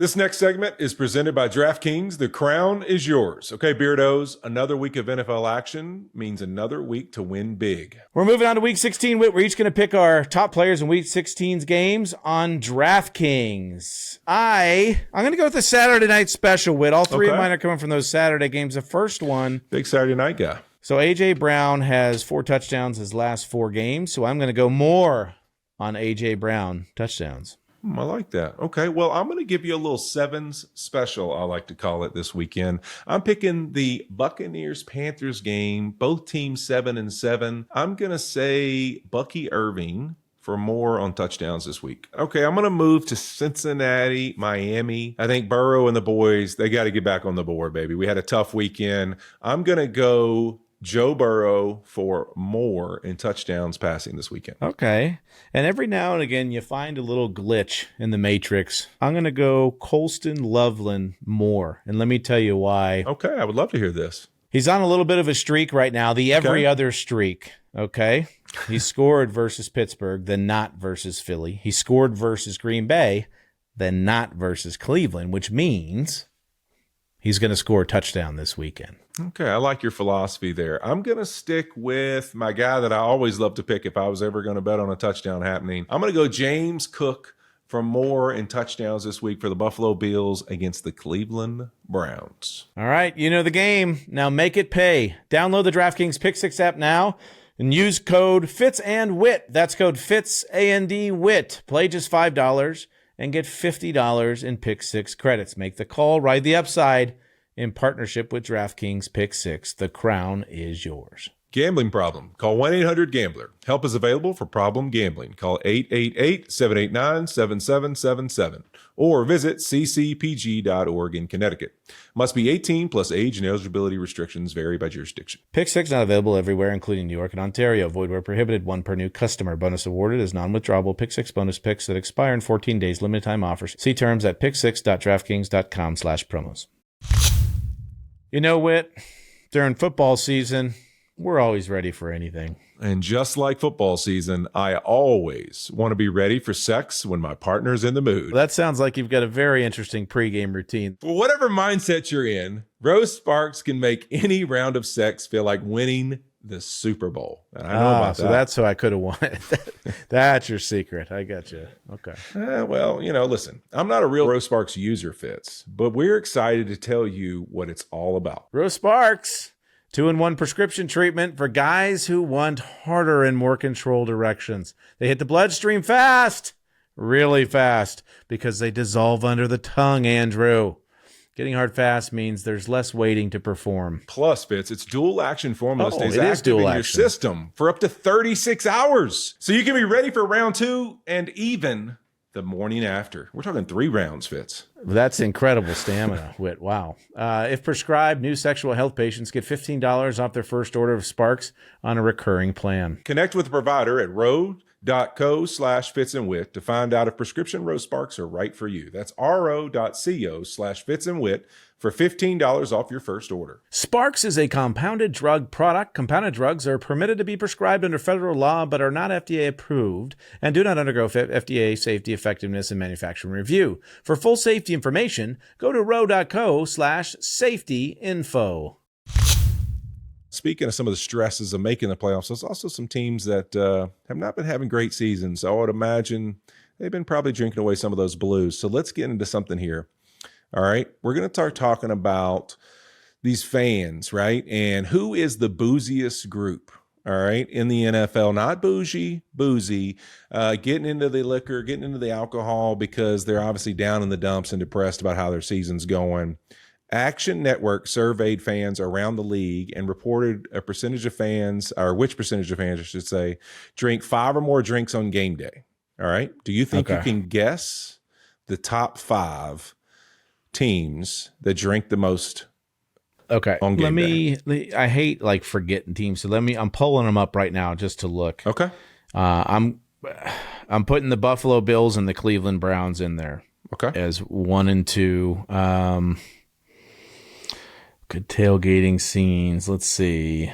This next segment is presented by DraftKings. The crown is yours. Okay, Beardos, another week of NFL action means another week to win big. We're moving on to Week 16, Whit. We're each going to pick our top players in Week 16's games on DraftKings. I'm going to go with the Saturday night special, Whit. All three of mine are coming from those Saturday games. The first one. Big Saturday night guy. So A.J. Brown has 4 touchdowns his last 4 games, so I'm going to go more on A.J. Brown touchdowns. I like that. Okay, well, I'm going to give you a little sevens special, I like to call it, this weekend. I'm picking the Buccaneers-Panthers game, both teams 7-7. I'm going to say Bucky Irving for more on touchdowns this week. Okay, I'm going to move to Cincinnati, Miami. I think Burrow and the boys, they got to get back on the board, baby. We had a tough weekend. I'm going to go Joe Burrow for more in touchdowns passing this weekend. Okay. And every now and again, you find a little glitch in the matrix. I'm going to go Colston Loveland more. And let me tell you why. Okay, I would love to hear this. He's on a little bit of a streak right now, the every other streak. Okay. He scored versus Pittsburgh, then not versus Philly. He scored versus Green Bay, then not versus Cleveland, which means he's going to score a touchdown this weekend. Okay, I like your philosophy there. I'm going to stick with my guy that I always love to pick if I was ever going to bet on a touchdown happening. I'm going to go James Cook for more in touchdowns this week for the Buffalo Bills against the Cleveland Browns. All right, you know the game. Now make it pay. Download the DraftKings Pick 6 app now and use code Fitz and Whit. That's code Fitz, A-N-D, Whit. Play just $5 and get $50 in Pick 6 credits. Make the call, ride the upside. In partnership with DraftKings Pick 6, the crown is yours. Gambling problem? Call 1-800-GAMBLER. Help is available for problem gambling. Call 888-789-7777 or visit ccpg.org in Connecticut. Must be 18 plus age and eligibility restrictions vary by jurisdiction. Pick 6 not available everywhere, including New York and Ontario. Void where prohibited. 1 per new customer. Bonus awarded is non-withdrawable. Pick 6 bonus picks that expire in 14 days. Limited time offers. See terms at pick6.draftkings.com/promos. You know, Whit, during football season, we're always ready for anything. And just like football season, I always want to be ready for sex when my partner's in the mood. Well, that sounds like you've got a very interesting pregame routine. For whatever mindset you're in, Rose Sparks can make any round of sex feel like winning the Super Bowl. And I know about so that. That's who I could have won. That's your secret. I got you. Okay. Well, listen, I'm not a real Rose Sparks user, Fitz, but we're excited to tell you what it's all about. Rose Sparks, 2-in-1 prescription treatment for guys who want harder and more controlled erections. They hit the bloodstream fast, really fast, because they dissolve under the tongue, Andrew. Getting hard fast means there's less waiting to perform. Plus, Fitz, its dual action formula stays it is active in dual your action. system for up to 36 hours. So you can be ready for round 2 and even the morning after. We're talking 3 rounds, Fitz. That's incredible stamina, Whit. Wow. If prescribed, new sexual health patients get $15 off their first order of Sparks on a recurring plan. Connect with the provider at ro.co/Fitz and Whit to find out if prescription Rose Sparks are right for you. That's ro.co/Fitz and Whit for $15 off your first order. Sparks is a compounded drug product. Compounded drugs are permitted to be prescribed under federal law but are not FDA approved and do not undergo FDA safety, effectiveness, and manufacturing review. For full safety information, go to ro.co/safety info. Speaking of some of the stresses of making the playoffs, there's also some teams that have not been having great seasons. I would imagine they've been probably drinking away some of those blues. So let's get into something here. All right. We're going to start talking about these fans, right? And who is the booziest group, all right, in the NFL? Not bougie, boozy, getting into the liquor, getting into the alcohol because they're obviously down in the dumps and depressed about how their season's going. Action Network surveyed fans around the league and reported a percentage of fans, or which percentage of fans, I should say, drink 5 or more drinks on game day. All right. Do you think you can guess the top 5 teams that drink the most? Okay. On game day? I hate forgetting teams. So I'm pulling them up right now just to look. Okay. I'm putting the Buffalo Bills and the Cleveland Browns in there. Okay. As 1 and 2. Good tailgating scenes. Let's see.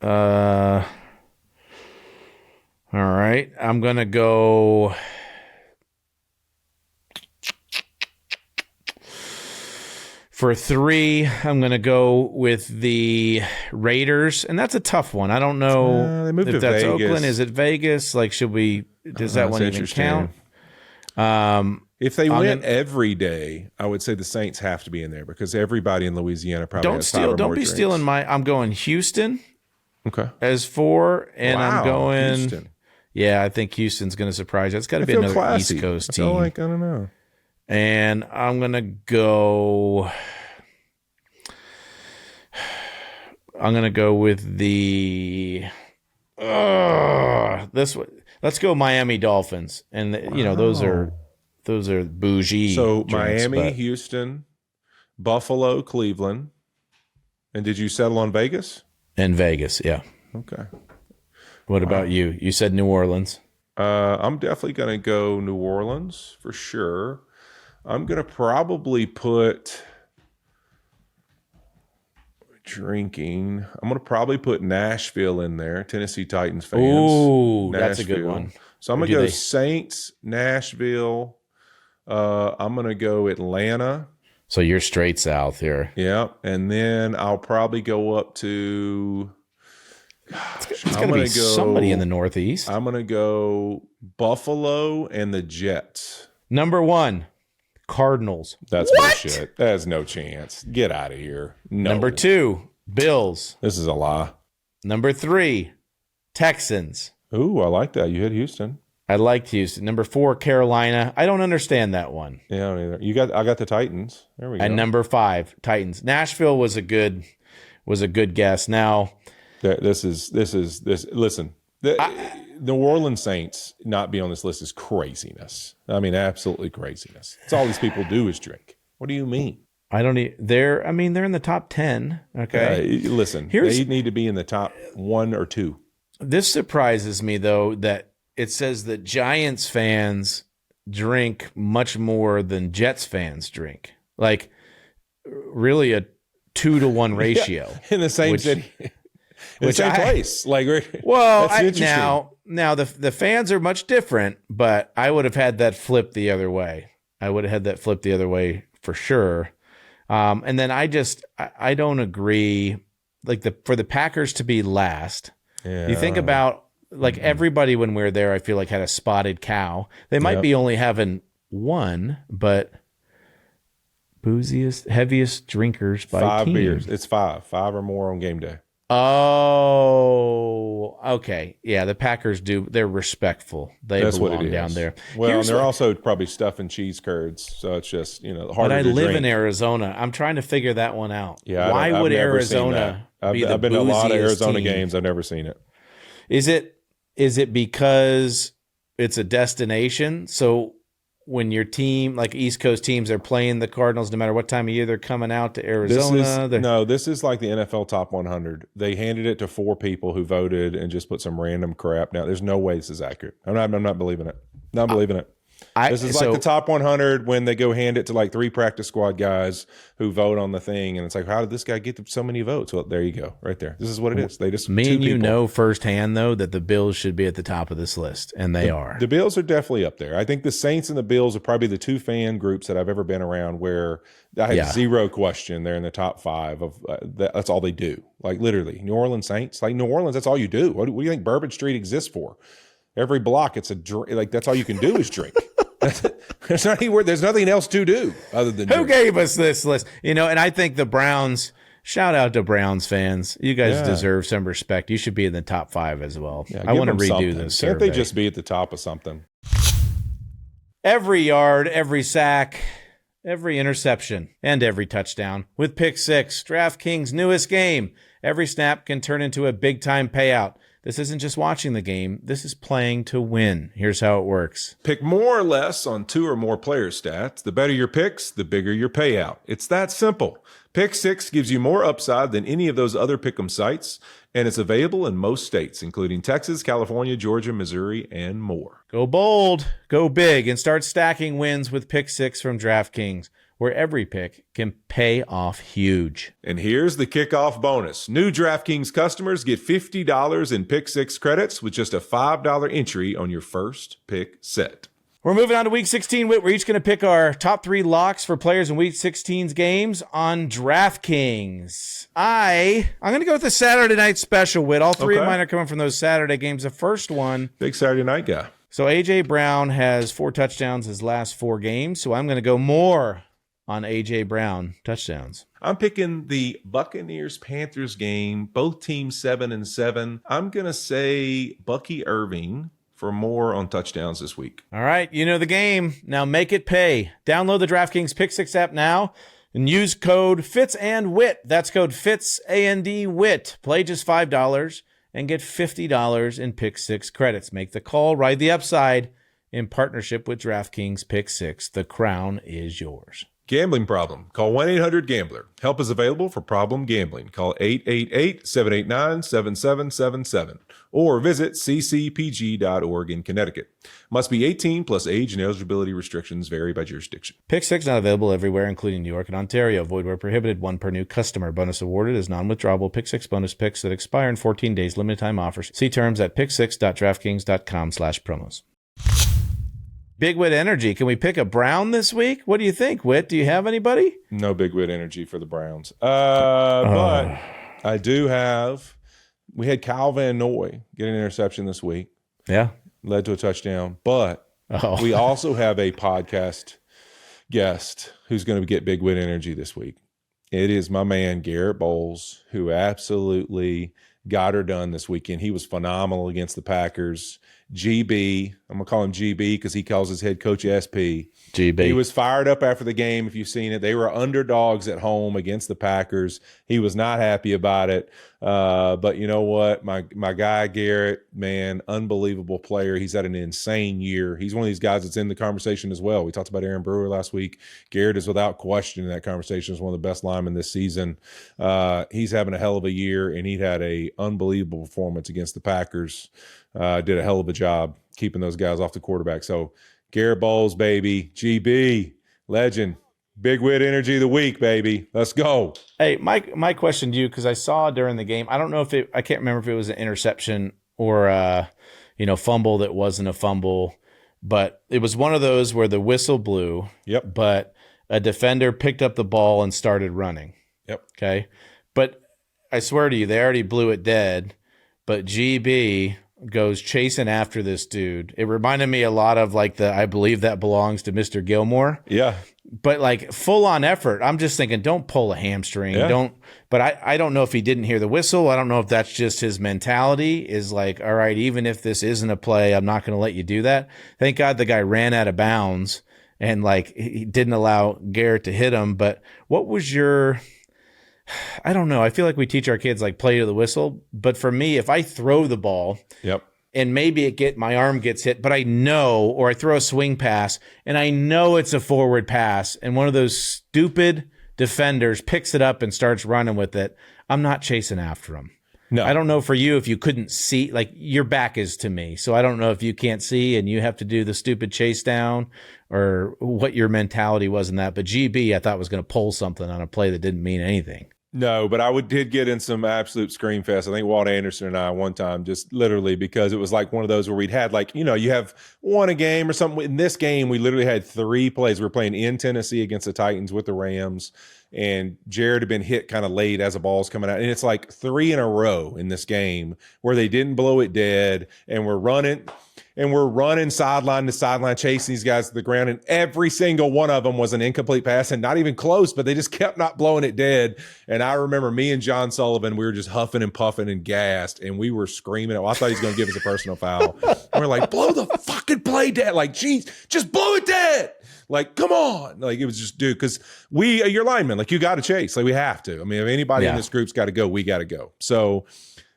All right. I'm going to go For 3, I'm going to go with the Raiders, and that's a tough one. I don't know they moved if to that's Vegas. Oakland. Is it Vegas? Like, does that one even count? If they went every day, I would say the Saints have to be in there because everybody in Louisiana probably has 5 or more Don't be drinks. stealing I'm going Houston. Okay. As 4, and I'm going Houston. Yeah, I think Houston's going to surprise you. It's got to be another classy. East Coast I team. feel like, I don't know. And I'm going to go with the this one. Let's go Miami Dolphins. And those are bougie. So drinks, Miami, Houston, Buffalo, Cleveland. And did you settle on Vegas? And Vegas, yeah. Okay. What about you? You said New Orleans. I'm definitely going to go New Orleans for sure. I'm going to probably put drinking. I'm going to probably put Nashville in there. Tennessee Titans fans. Ooh, that's a good one. So I'm going to go Saints, Nashville. I'm going to go Atlanta. So you're straight south here. Yeah. And then I'll probably go up to... It's going to be somebody in the Northeast. I'm going to go Buffalo and the Jets. Number 1, Cardinals. That's bullshit. There's no chance. Get out of here. No. Number 2, Bills. This is a lie. Number 3, Texans. Ooh, I like that. You hit Houston. I liked Houston. Number 4, Carolina. I don't understand that one. Yeah, I don't either. I got the Titans. There we go. And number 5, Titans. Nashville was a good guess. Now, listen. The New Orleans Saints not be on this list is craziness. I mean, absolutely craziness. It's all these people do is drink. What do you mean? they're in the top 10. Okay. Listen, they need to be in the top 1 or 2. This surprises me though that it says that Giants fans drink much more than Jets fans drink. Like really a 2-to-1 ratio. Yeah, in the same city. In the same place. Like, well, that's interesting. Now the fans are much different, but I would have had that flip the other way. For sure. And then I don't agree. Like for the Packers to be last, you think about like everybody when we were there, I feel like had a spotted cow. They might be only having 1, but booziest, heaviest drinkers by 5 team. beers. It's 5 or more on game day. Oh, okay. Yeah, the Packers they're respectful. That's belong what it is. Down there. Well, and they're also probably stuffing cheese curds, so it's just, harder to drink. But I live in Arizona. I'm trying to figure that one out. Yeah, why would Arizona be the I've been to a lot of Arizona team? games. I've never seen it. Is it because it's a destination? So when your team, like East Coast teams, are playing the Cardinals, no matter what time of year they're coming out to Arizona. This is like the NFL Top 100. They handed it to 4 people who voted and just put some random crap. Now, there's no way this is accurate. I'm not believing it. Not believing it. This is like the top 100 when they go hand it to like 3 practice squad guys who vote on the thing, and it's like, how did this guy get so many votes? Well, there you go, right there. This is what it is. They just me and you know firsthand though that the Bills should be at the top of this list, and they are. The Bills are definitely up there. I think the Saints and the Bills are probably the 2 fan groups that I've ever been around where I have zero question they're in the top 5 of that's all they do. Like literally, New Orleans Saints, like New Orleans, that's all you do. What do you think Bourbon Street exists for? Every block, it's like that's all you can do is drink. There's nothing else to do other than who gave us this list, and I think the Browns. Shout out to Browns fans. You guys deserve some respect. You should be in the top 5 as well. Yeah, I want to redo this. Can't they just be at the top of something? Every yard, every sack, every interception, and every touchdown with Pick 6, DraftKings' newest game. Every snap can turn into a big-time payout. This isn't just watching the game. This is playing to win. Here's how it works. Pick more or less on 2 or more player stats. The better your picks, the bigger your payout. It's that simple. Pick 6 gives you more upside than any of those other pick'em sites, and it's available in most states, including Texas, California, Georgia, Missouri, and more. Go bold, go big, and start stacking wins with Pick 6 from DraftKings, where every pick can pay off huge. And here's the kickoff bonus. New DraftKings customers get $50 in Pick 6 credits with just a $5 entry on your first pick set. We're moving on to Week 16, Whit. We're each going to pick our top 3 locks for players in Week 16's games on DraftKings. I'm going to go with the Saturday night special, Whit. All 3 of mine are coming from those Saturday games. The first one. Big Saturday night guy. So A.J. Brown has 4 touchdowns his last 4 games, so I'm going to go more on A.J. Brown touchdowns. I'm picking the Buccaneers-Panthers game, both teams 7-7. I'm going to say Bucky Irving for more on touchdowns this week. All right, you know the game. Now make it pay. Download the DraftKings Pick 6 app now and use code Fitz and Whit. That's code Fitz, A-N-D, Whit. Play just $5 and get $50 in Pick 6 credits. Make the call, ride the upside in partnership with DraftKings Pick 6. The crown is yours. Gambling problem? Call 1-800-GAMBLER. Help is available for problem gambling. Call 888-789-7777 or visit ccpg.org in Connecticut. Must be 18 plus age and eligibility restrictions vary by jurisdiction. Pick 6 not available everywhere, including New York and Ontario. Void where prohibited. 1 per new customer. Bonus awarded is non-withdrawable. Pick 6 bonus picks that expire in 14 days. Limited time offers. See terms at pick6.draftkings.com/promos. Big Whit Energy. Can we pick a Brown this week? What do you think, Whit? Do you have anybody? No Big Whit Energy for the Browns. But I do have, we had Kyle Van Noy get an interception this week. Yeah. Led to a touchdown. But we also have a podcast guest who's going to get Big Whit Energy this week. It is my man, Garrett Bowles, who absolutely got her done this weekend. He was phenomenal against the Packers. GB, I'm going to call him GB because he calls his head coach SP. GB. He was fired up after the game, if you've seen it. They were underdogs at home against the Packers. He was not happy about it. But you know what? My guy, Garrett, man, unbelievable player. He's had an insane year. He's one of these guys that's in the conversation as well. We talked about Aaron Brewer last week. Garrett is without question in that conversation as one of the best linemen this season. He's having a hell of a year, and he had a unbelievable performance against the Packers. Did a hell of a job keeping those guys off the quarterback. So Garrett Bowles, baby, GB, legend, Big Whit Energy of the week, baby. Let's go. Hey, my question to you, because I saw during the game, I don't know if I can't remember if it was an interception or fumble that wasn't a fumble, but it was one of those where the whistle blew. Yep. But a defender picked up the ball and started running. Yep. Okay. But I swear to you, they already blew it dead. But GB goes chasing after this dude. It reminded me a lot of like I believe that belongs to Mr. Gilmore. Yeah. But like full on effort. I'm just thinking, don't pull a hamstring. Yeah. But I don't know if he didn't hear the whistle. I don't know if that's just his mentality is like, all right, even if this isn't a play, I'm not going to let you do that. Thank God the guy ran out of bounds and like he didn't allow Garrett to hit him. But what was I don't know. I feel like we teach our kids like play to the whistle, but for me, if I throw the ball, yep, and maybe my arm gets hit, but I know, or I throw a swing pass and I know it's a forward pass, and one of those stupid defenders picks it up and starts running with it, I'm not chasing after him. No, I don't know for you if you couldn't see, like your back is to me, so I don't know if you can't see and you have to do the stupid chase down or what your mentality was in that. But GB, I thought was going to pull something on a play that didn't mean anything. No, but I did get in some absolute scream fest. I think Walt Anderson and I one time just literally because it was like one of those where we'd had like, you have won a game or something. In this game, we literally had 3 plays. We were playing in Tennessee against the Titans with the Rams, and Jared had been hit kind of late as the ball's coming out. And it's like 3 in a row in this game where they didn't blow it dead, and we're running sideline to sideline, chasing these guys to the ground, and every single one of them was an incomplete pass and not even close, but they just kept not blowing it dead. And I remember me and John Sullivan, we were just huffing and puffing and gassed, and we were screaming. I thought he was going to give us a personal foul. And we're like, blow the fucking play dead. Like, geez, just blow it dead. Like, come on. Like, it was just, dude, because you're linemen. Like, you got to chase. Like, we have to. I mean, if anybody in this group's got to go, we got to go. So,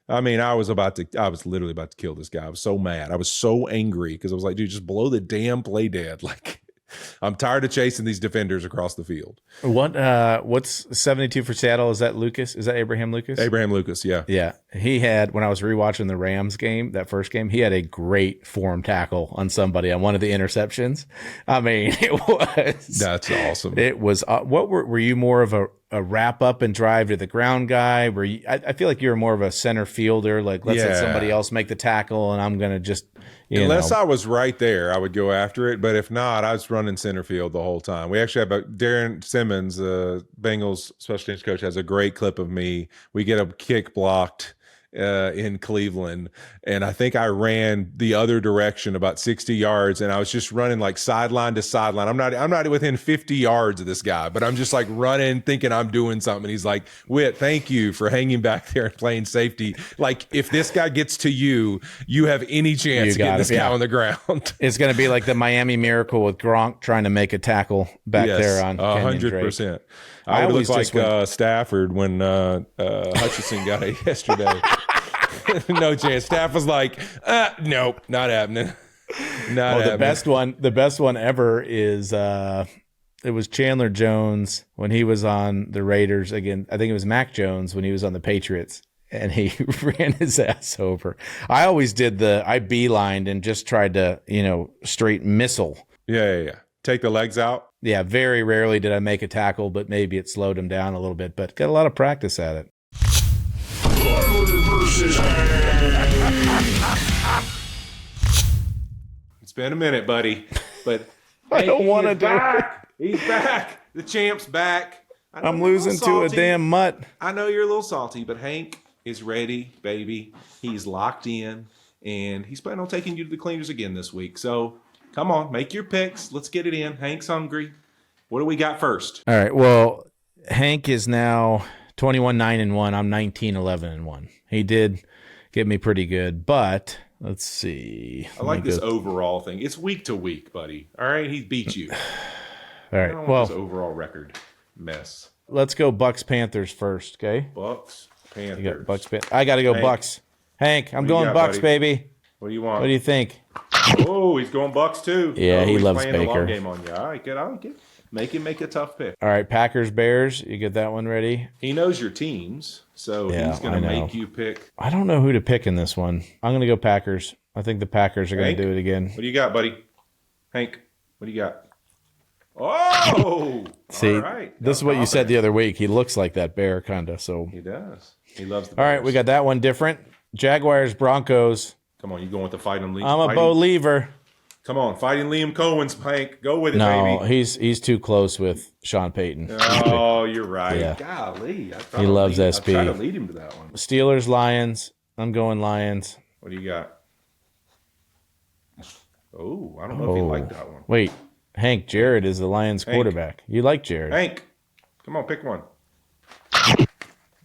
I mean, I was literally about to kill this guy. I was so mad. I was so angry because I was like, dude, just blow the damn play dead. Like, I'm tired of chasing these defenders across the field. What's 72 for Seattle? Is that Lucas? Is that Abraham Lucas? Abraham Lucas, yeah. Yeah. He had, when I was rewatching the Rams game, that first game, he had a great form tackle on somebody on one of the interceptions. I mean, it was. That's awesome. It was. What were you more of a a wrap up and drive to the ground guy where I feel like you're more of a center fielder. Like, let's let somebody else make the tackle and I'm going to just, unless I was right there, I would go after it. But if not, I was running center field the whole time. We actually have Darren Simmons, Bengals special teams coach, has a great clip of me. We get a kick blocked in Cleveland, and I think I ran the other direction about 60 yards, and I was just running like sideline to sideline. I'm not within 50 yards of this guy, but I'm just like running, thinking I'm doing something. He's like, Whit, thank you for hanging back there and playing safety. Like, if this guy gets to you, you have any chance of getting this guy on the ground. It's going to be like the Miami Miracle with Gronk trying to make a tackle back there on 100%. I would look like Stafford when Hutchinson got it yesterday. No chance. Staff was like, nope, not happening. Not happening. The best one ever is it was Chandler Jones when he was on the Raiders again. I think it was Mac Jones when he was on the Patriots, and he ran his ass over. I always did I beelined and just tried to, straight missile. Yeah. Take the legs out. Yeah, very rarely did I make a tackle, but maybe it slowed him down a little bit. But got a lot of practice at it. It's been a minute, buddy, but I don't want to do it. He's back. The champ's back. I'm losing to a damn mutt. I know you're a little salty, but Hank is ready, baby. He's locked in, and he's planning on taking you to the cleaners again this week. So come on, make your picks. Let's get it in. Hank's hungry. What do we got first? All right. Well, Hank is now 21-9-1. I'm 19-11-1. He did get me pretty good, but let's see. I like this overall thing. It's week to week, buddy. All right, he beat you. All right. I don't want this overall record mess. Let's go Bucks Panthers first, okay? Bucks Panthers. You got Bucks. I got to go Hank. Bucks. Hank, I'm going Bucks, buddy? Baby. What do you want? What do you think? Oh, he's going Bucks too. Yeah, he loves playing Baker. The long game on you. All right, good. I like it. Make a tough pick. All right, Packers, Bears. You get that one ready? He knows your teams, so he's going to make you pick. I don't know who to pick in this one. I'm going to go Packers. I think the Packers are going to do it again. What do you got, buddy? Hank, what do you got? Oh! See, all right. this is what you said the other week. He looks like that bear, kind of. So he does. He loves the Bears. All right, we got that one different. Jaguars, Broncos. Come on, you going with the fighting Liam? I'm a Bo Lever. Come on, fighting Liam Cohen's, Hank. Go with it, baby. No, baby. he's too close with Sean Payton. Oh, you're right. Yeah. Golly. He loves SB. I tried to lead him to that one. Steelers, Lions. I'm going Lions. What do you got? Oh, I don't know if you like that one. Wait, Hank, Jared is the Lions quarterback. You like Jared. Hank, come on, pick one.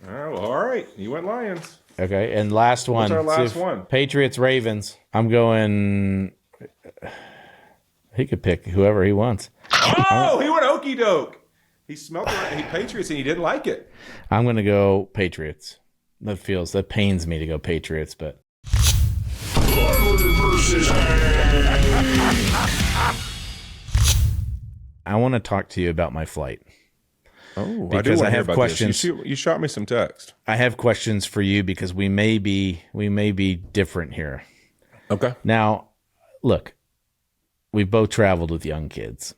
Oh, all right. You went Lions. Okay, and last one. What's our last one? Patriots, Ravens. I'm going. He could pick whoever he wants. Oh, he went okey doke. He smelled the Patriots and he didn't like it. I'm going to go Patriots. That pains me to go Patriots, but. I want to talk to you about my flight. Oh, because I have questions. You shot me some text. I have questions for you because we may be different here. Okay. Now, look, we've both traveled with young kids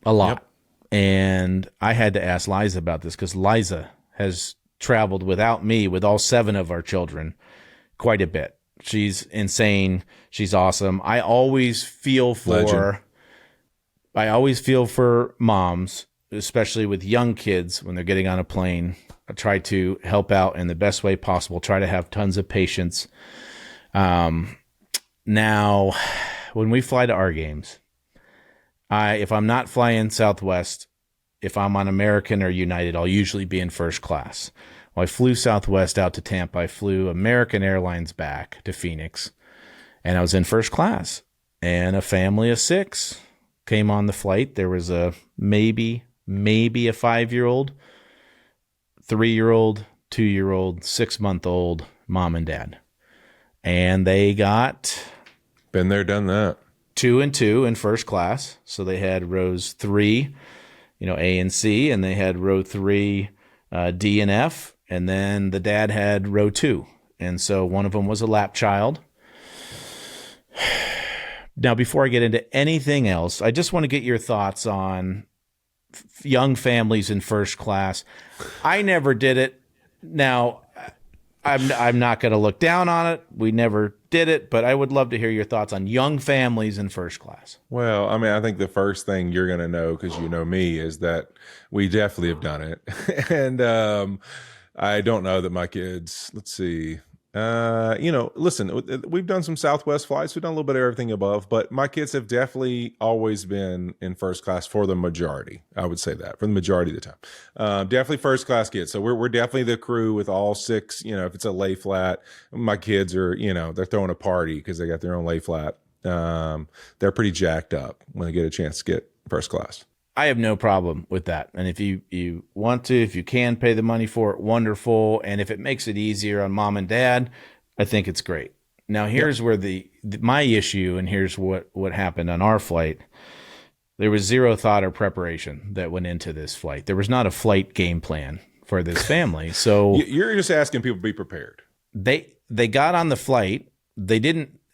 a lot. Yep. And I had to ask Liza about this because Liza has traveled without me with all 7 of our children quite a bit. She's insane. She's awesome. I always feel for moms, especially with young kids when they're getting on a plane. I try to help out in the best way possible. Try to have tons of patience. Now, when we fly to our games, if I'm not flying Southwest, if I'm on American or United, I'll usually be in first class. Well, I flew Southwest out to Tampa. I flew American Airlines back to Phoenix, and I was in first class. And a family of 6 came on the flight. There was a maybe a 5-year-old, 3-year-old, 2-year-old, 6-month-old mom and dad. And they got... Been there, done that. 2 and 2 in first class. So they had rows 3, A and C, and they had row 3, D and F. And then the dad had row 2. And so one of them was a lap child. Now, before I get into anything else, I just want to get your thoughts on young families in first class. I never did it. Now, I'm not going to look down on it. We never did it, but I would love to hear your thoughts on young families in first class. Well, I mean, I think the first thing you're going to know, because you know me, is that we definitely have done it. And I don't know that my kids, let's see, listen, we've done some Southwest flights. We've done a little bit of everything above, but my kids have definitely always been in first class for the majority. I would say that for the majority of the time. Definitely first class kids. So we're definitely the crew with all six, if it's a lay flat, my kids are, they're throwing a party because they got their own lay flat. They're pretty jacked up when they get a chance to get first class. I have no problem with that. And if you want to, if you can pay the money for it, wonderful. And if it makes it easier on mom and dad, I think it's great. Now, here's where my issue, and here's what happened on our flight. There was zero thought or preparation that went into this flight. There was not a flight game plan for this family. So you're just asking people to be prepared. They got on the flight.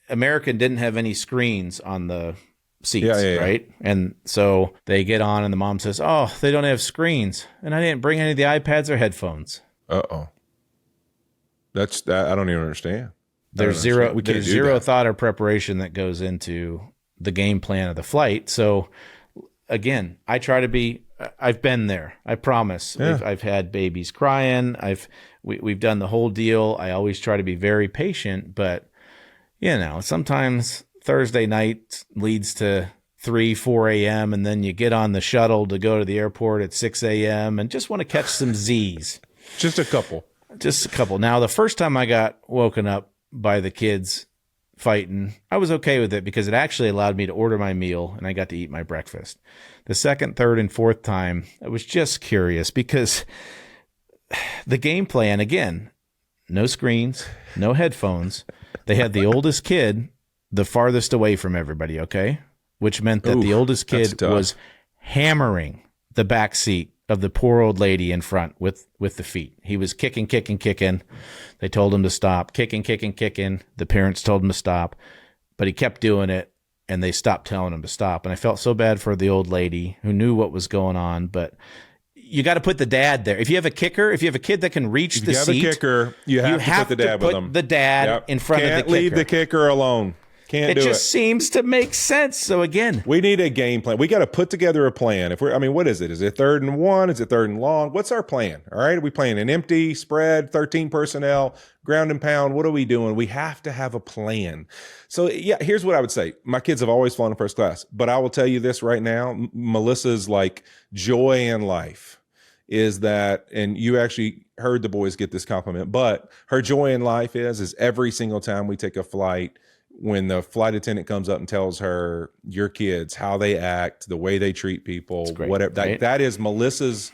American didn't have any screens on the seats, right? And so they get on and the mom says, oh, they don't have screens. And I didn't bring any of the iPads or headphones. Uh-oh. That's that. I don't even understand. There's zero thought or preparation that goes into the game plan of the flight. So again, I've been there. I promise. Yeah. I've had babies crying. We've done the whole deal. I always try to be very patient, but sometimes Thursday night leads to 3, 4 a.m. and then you get on the shuttle to go to the airport at 6 a.m. and just want to catch some Z's. Just a couple. Now, the first time I got woken up by the kids fighting, I was okay with it because it actually allowed me to order my meal and I got to eat my breakfast. The second, third, and fourth time, I was just curious because the game plan, again, no screens, no headphones. They had the oldest kid the farthest away from everybody, okay? Which meant that the oldest kid was hammering the back seat of the poor old lady in front with the feet. He was kicking. They told him to stop. Kicking. The parents told him to stop, but he kept doing it, and they stopped telling him to stop. And I felt so bad for the old lady who knew what was going on, but you got to put the dad there. If you have a kicker, if you have a kid that can reach the seat, you have to put the dad with them. The dad in front of the kicker. Can't leave the kicker alone. It just seems to make sense. So again, we need a game plan. We got to put together a plan. What is it? Is it 3rd and 1? Is it 3rd and long? What's our plan? All right. Are we playing an empty spread, 13 personnel, ground and pound? What are we doing? We have to have a plan. So here's what I would say. My kids have always flown in first class, but I will tell you this right now. Melissa's joy in life is that, and you actually heard the boys get this compliment, but her joy in life is every single time we take a flight, when the flight attendant comes up and tells her your kids, how they act, the way they treat people, whatever, right? That is Melissa's.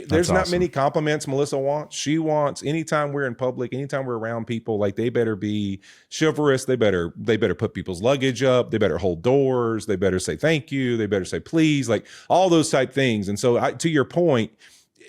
There's not many compliments Melissa wants. She wants, anytime we're in public, anytime we're around people, they better be chivalrous. They better put people's luggage up. They better hold doors. They better say thank you. They better say please, all those type things. And so to your point,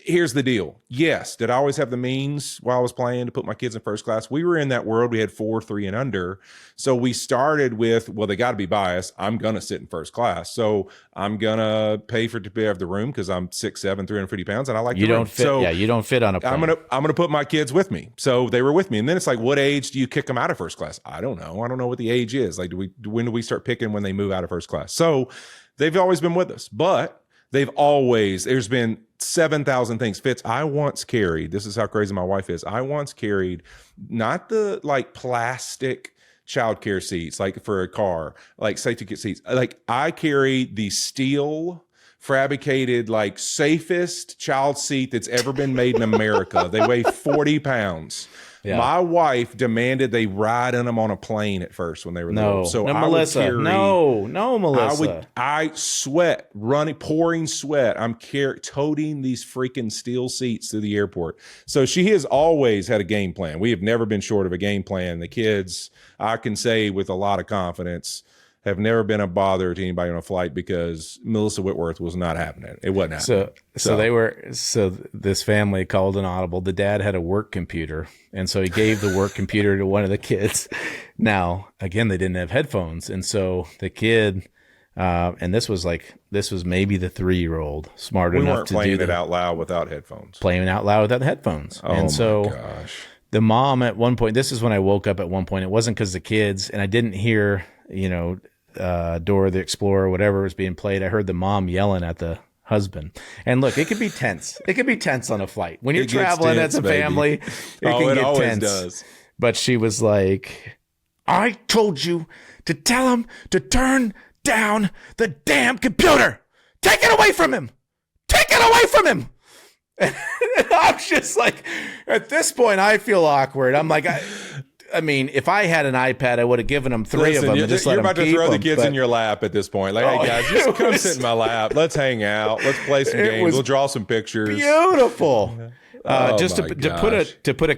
here's the deal. Yes. Did I always have the means while I was playing to put my kids in first class? We were in that world. We had 4, 3 and under. So we started with, they got to be biased. I'm going to sit in first class. So I'm going to pay to have the room because I'm 6'7", 350 pounds. And I like you don't fit. So you don't fit on a plane. I'm going to put my kids with me. So they were with me. And then it's what age do you kick them out of first class? I don't know. I don't know what the age is. When do we start picking when they move out of first class? So they've always been with us, but there's been 7,000 things. Fitz, I once carried, this is how crazy my wife is. I once carried not the plastic childcare seats, for a car, safety seats. I carried the steel fabricated, safest child seat that's ever been made in America. They weigh 40 pounds. Yeah. My wife demanded they ride in them on a plane at first when they were little. So Melissa. Melissa. I sweat, pouring sweat. I'm toting these freaking steel seats through the airport. So she has always had a game plan. We have never been short of a game plan. The kids, I can say with a lot of confidence, have never been a bother to anybody on a flight because Melissa Whitworth was not happening. It wasn't happening. So this family called an audible. The dad had a work computer, and so he gave the work computer to one of the kids. Now, again, they didn't have headphones, and so the kid And this was maybe the 3-year-old smart We enough weren't to playing do it out loud without headphones. playing it out loud without the headphones. Oh, and so my gosh. the mom at one point, this is when I woke up at one point. It wasn't because the kids, and I didn't hear, Dora the Explorer, whatever was being played. I heard the mom yelling at the husband. And look, it could be tense. It could be tense on a flight. When you're traveling as a family, it can get always tense. does. But she was like, I told you to tell him to turn down the damn computer. Take it away from him. Take it away from him. And I'm just like, at this point, I feel awkward. I'm like, I mean, if I had an iPad, I would have given them 3 of them and just let them keep them. You're about to throw the kids in your lap at this point. Like, hey, guys, just come sit in my lap. Let's hang out. Let's play some games. We'll draw some pictures. Beautiful. Just to put a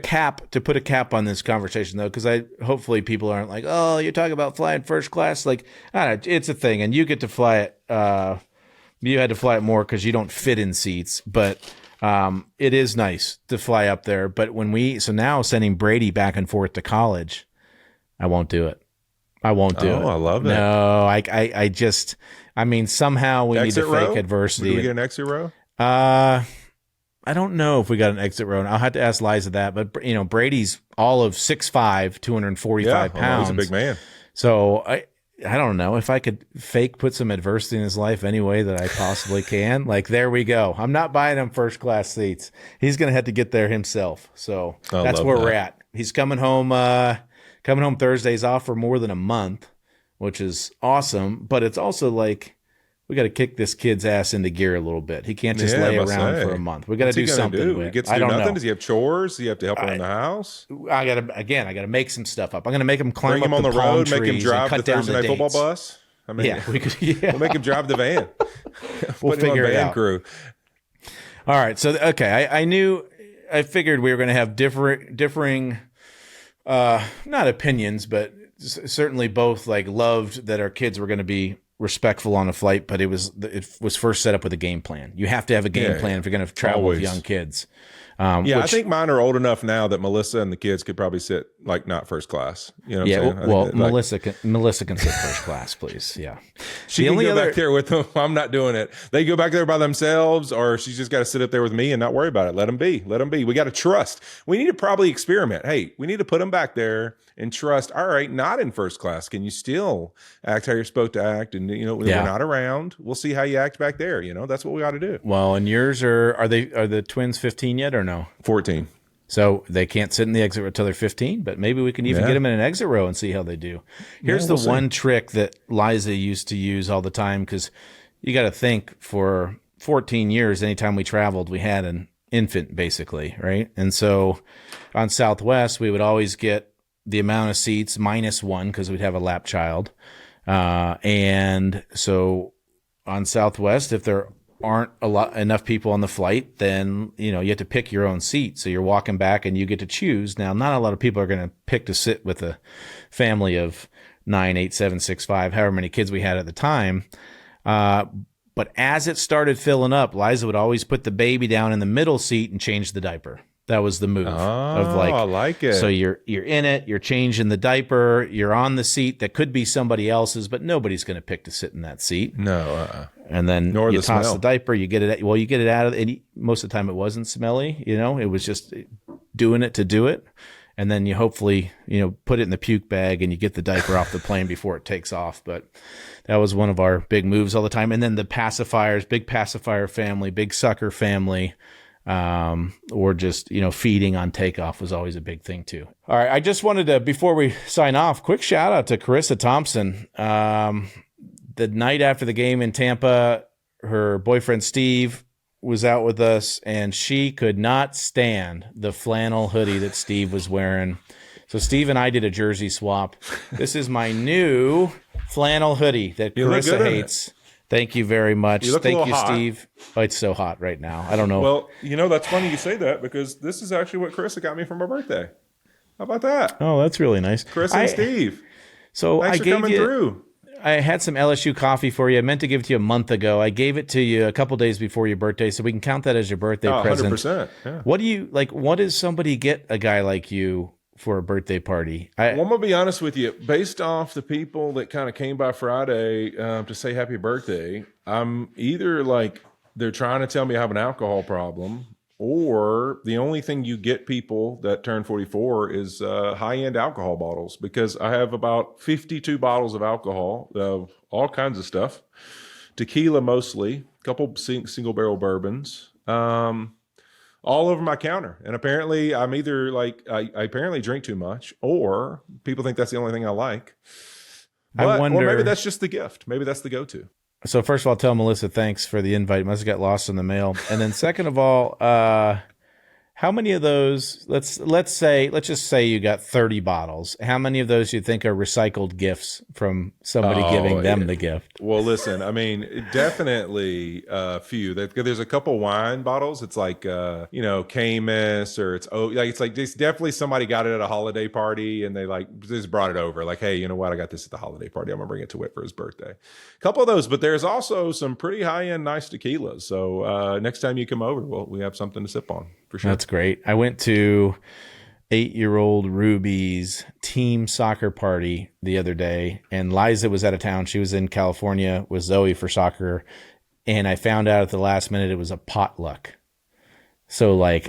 cap on this conversation, though, because hopefully people aren't like, oh, you're talking about flying first class. Like, I don't know, it's a thing, and you get to fly it. You had to fly it more because you don't fit in seats, but it is nice to fly up there. But now sending Brady back and forth to college, I won't do it. I won't do it. Oh, I love it. No, I mean, somehow we need to fake adversity. Do we get an exit row? I don't know if we got an exit row. I'll have to ask Liza that. But, Brady's all of 6'5", 245 pounds. He's a big man. So I don't know if I could put some adversity in his life any way that I possibly can. Like, there we go. I'm not buying him first class seats. He's going to have to get there himself. So that's where we're at. He's coming home Thursdays, off for more than a month, which is awesome. But it's also like, we got to kick this kid's ass into gear a little bit. He can't just lay around for a month. We got to do something. He gets to do nothing. Does he have chores? Do you have to help around the house? I got to make some stuff up. I'm going to make him climb Bring him up on the palm road, make him trees drive and cut the down Thursday the night football dates. bus. I mean, we'll make him drive the van. We'll figure it out. Crew. All right. So, okay. I figured we were going to have differing, not opinions, but certainly both loved that our kids were going to be respectful on a flight, but it was first set up with a game plan. You have to have a game plan if you're going to travel with young kids. I think mine are old enough now that Melissa and the kids could probably sit not first class. You know what I'm saying? Well, Melissa can sit first class, please. Yeah. She can go back there with them. I'm not doing it. They go back there by themselves, or she's just got to sit up there with me and not worry about it. Let them be. We got to trust. We need to probably experiment. Hey, we need to put them back there and trust. All right, not in first class. Can you still act how you're supposed to act? And when we're not around, we'll see how you act back there. That's what we got to do. Well, and yours are the twins 15 yet or no? 14. So they can't sit in the exit row until they're 15, but maybe we can even get them in an exit row and see how they do. Here's the one trick that Liza used to use all the time, because you got to think, for 14 years, anytime we traveled, we had an infant, basically, right? And so on Southwest, we would always get the amount of seats -1 because we'd have a lap child. And so on Southwest, if there aren't enough people on the flight, then you have to pick your own seat. So you're walking back and you get to choose. Now, not a lot of people are going to pick to sit with a family of 9, 8, 7, 6, 5, however many kids we had at the time. But as it started filling up, Liza would always put the baby down in the middle seat and change the diaper. That was the move. I like it. So you're in it, you're changing the diaper, you're on the seat that could be somebody else's, but nobody's going to pick to sit in that seat. No. And then you toss the diaper, you get it. Well, you get it out of it. Most of the time, it wasn't smelly. It was just doing it to do it. And then you hopefully put it in the puke bag and you get the diaper off the plane before it takes off. But that was one of our big moves all the time. And then the pacifiers, big pacifier family, big sucker family. Or just, feeding on takeoff was always a big thing too. All right. I just wanted to, before we sign off, quick shout out to Carissa Thompson. The night after the game in Tampa, her boyfriend, Steve, was out with us and she could not stand the flannel hoodie that Steve was wearing. So Steve and I did a jersey swap. This is my new flannel hoodie that Carissa hates. Thank you very much. Thank you, Steve. Oh, it's so hot right now. I don't know. Well, that's funny you say that, because this is actually what Carissa got me for my birthday. How about that? Oh, that's really nice. Carissa and Steve. So thanks for coming through. I had some LSU coffee for you. I meant to give it to you a month ago. I gave it to you a couple days before your birthday, so we can count that as your birthday present. 100%. Yeah. What do you like? What does somebody get a guy like you for a birthday party. Well, I'm going to be honest with you. Based off the people that kind of came by Friday to say happy birthday, I'm either like they're trying to tell me I have an alcohol problem, or the only thing you get people that turn 44 is high-end alcohol bottles, because I have about 52 bottles of alcohol, of all kinds of stuff, tequila mostly, a couple single barrel bourbons, all over my counter. And apparently I'm either like, I apparently drink too much, or people think that's the only thing I like. But, or maybe that's just the gift. Maybe that's the go-to. So first of all, tell Melissa thanks for the invite. It must have got lost in the mail. And then second of all, how many of those, let's just say you got 30 bottles. How many of those you think are recycled gifts from somebody giving them the gift? Well, listen, I mean, definitely a few. There's a couple wine bottles. It's like, Camus, or it's definitely somebody got it at a holiday party and they just brought it over. Like, hey, you know what? I got this at the holiday party. I'm gonna bring it to Whit for his birthday. A couple of those, but there's also some pretty high-end nice tequilas. So next time you come over, we have something to sip on. For sure. That's great. I went to 8-year-old Ruby's team soccer party the other day, and Liza was out of town. She was in California with Zoe for soccer, and I found out at the last minute it was a potluck. So I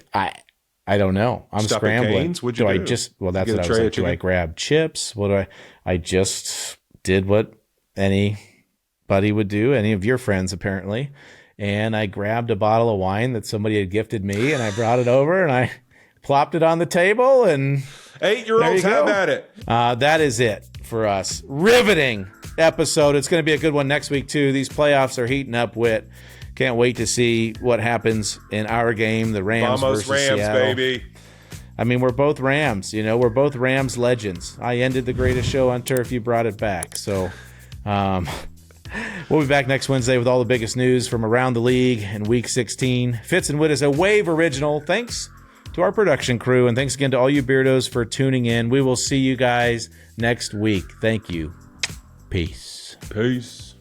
don't know. I'm Stuff scrambling. What'd you do? That's what I was like. Do I grab chips? I just did what anybody would do, any of your friends apparently. And I grabbed a bottle of wine that somebody had gifted me, and I brought it over, and I plopped it on the table, and 8-year-olds have at it. That is it for us. Riveting episode. It's going to be a good one next week, too. These playoffs are heating up, Whit. Can't wait to see what happens in our game, the Rams versus Rams, Seattle. baby. I mean, we're both Rams. We're both Rams legends. I ended the greatest show on turf. You brought it back. So, we'll be back next Wednesday with all the biggest news from around the league in Week 16. Fitz and Whit is a Wave original. Thanks to our production crew, and thanks again to all you Beardos for tuning in. We will see you guys next week. Thank you. Peace. Peace.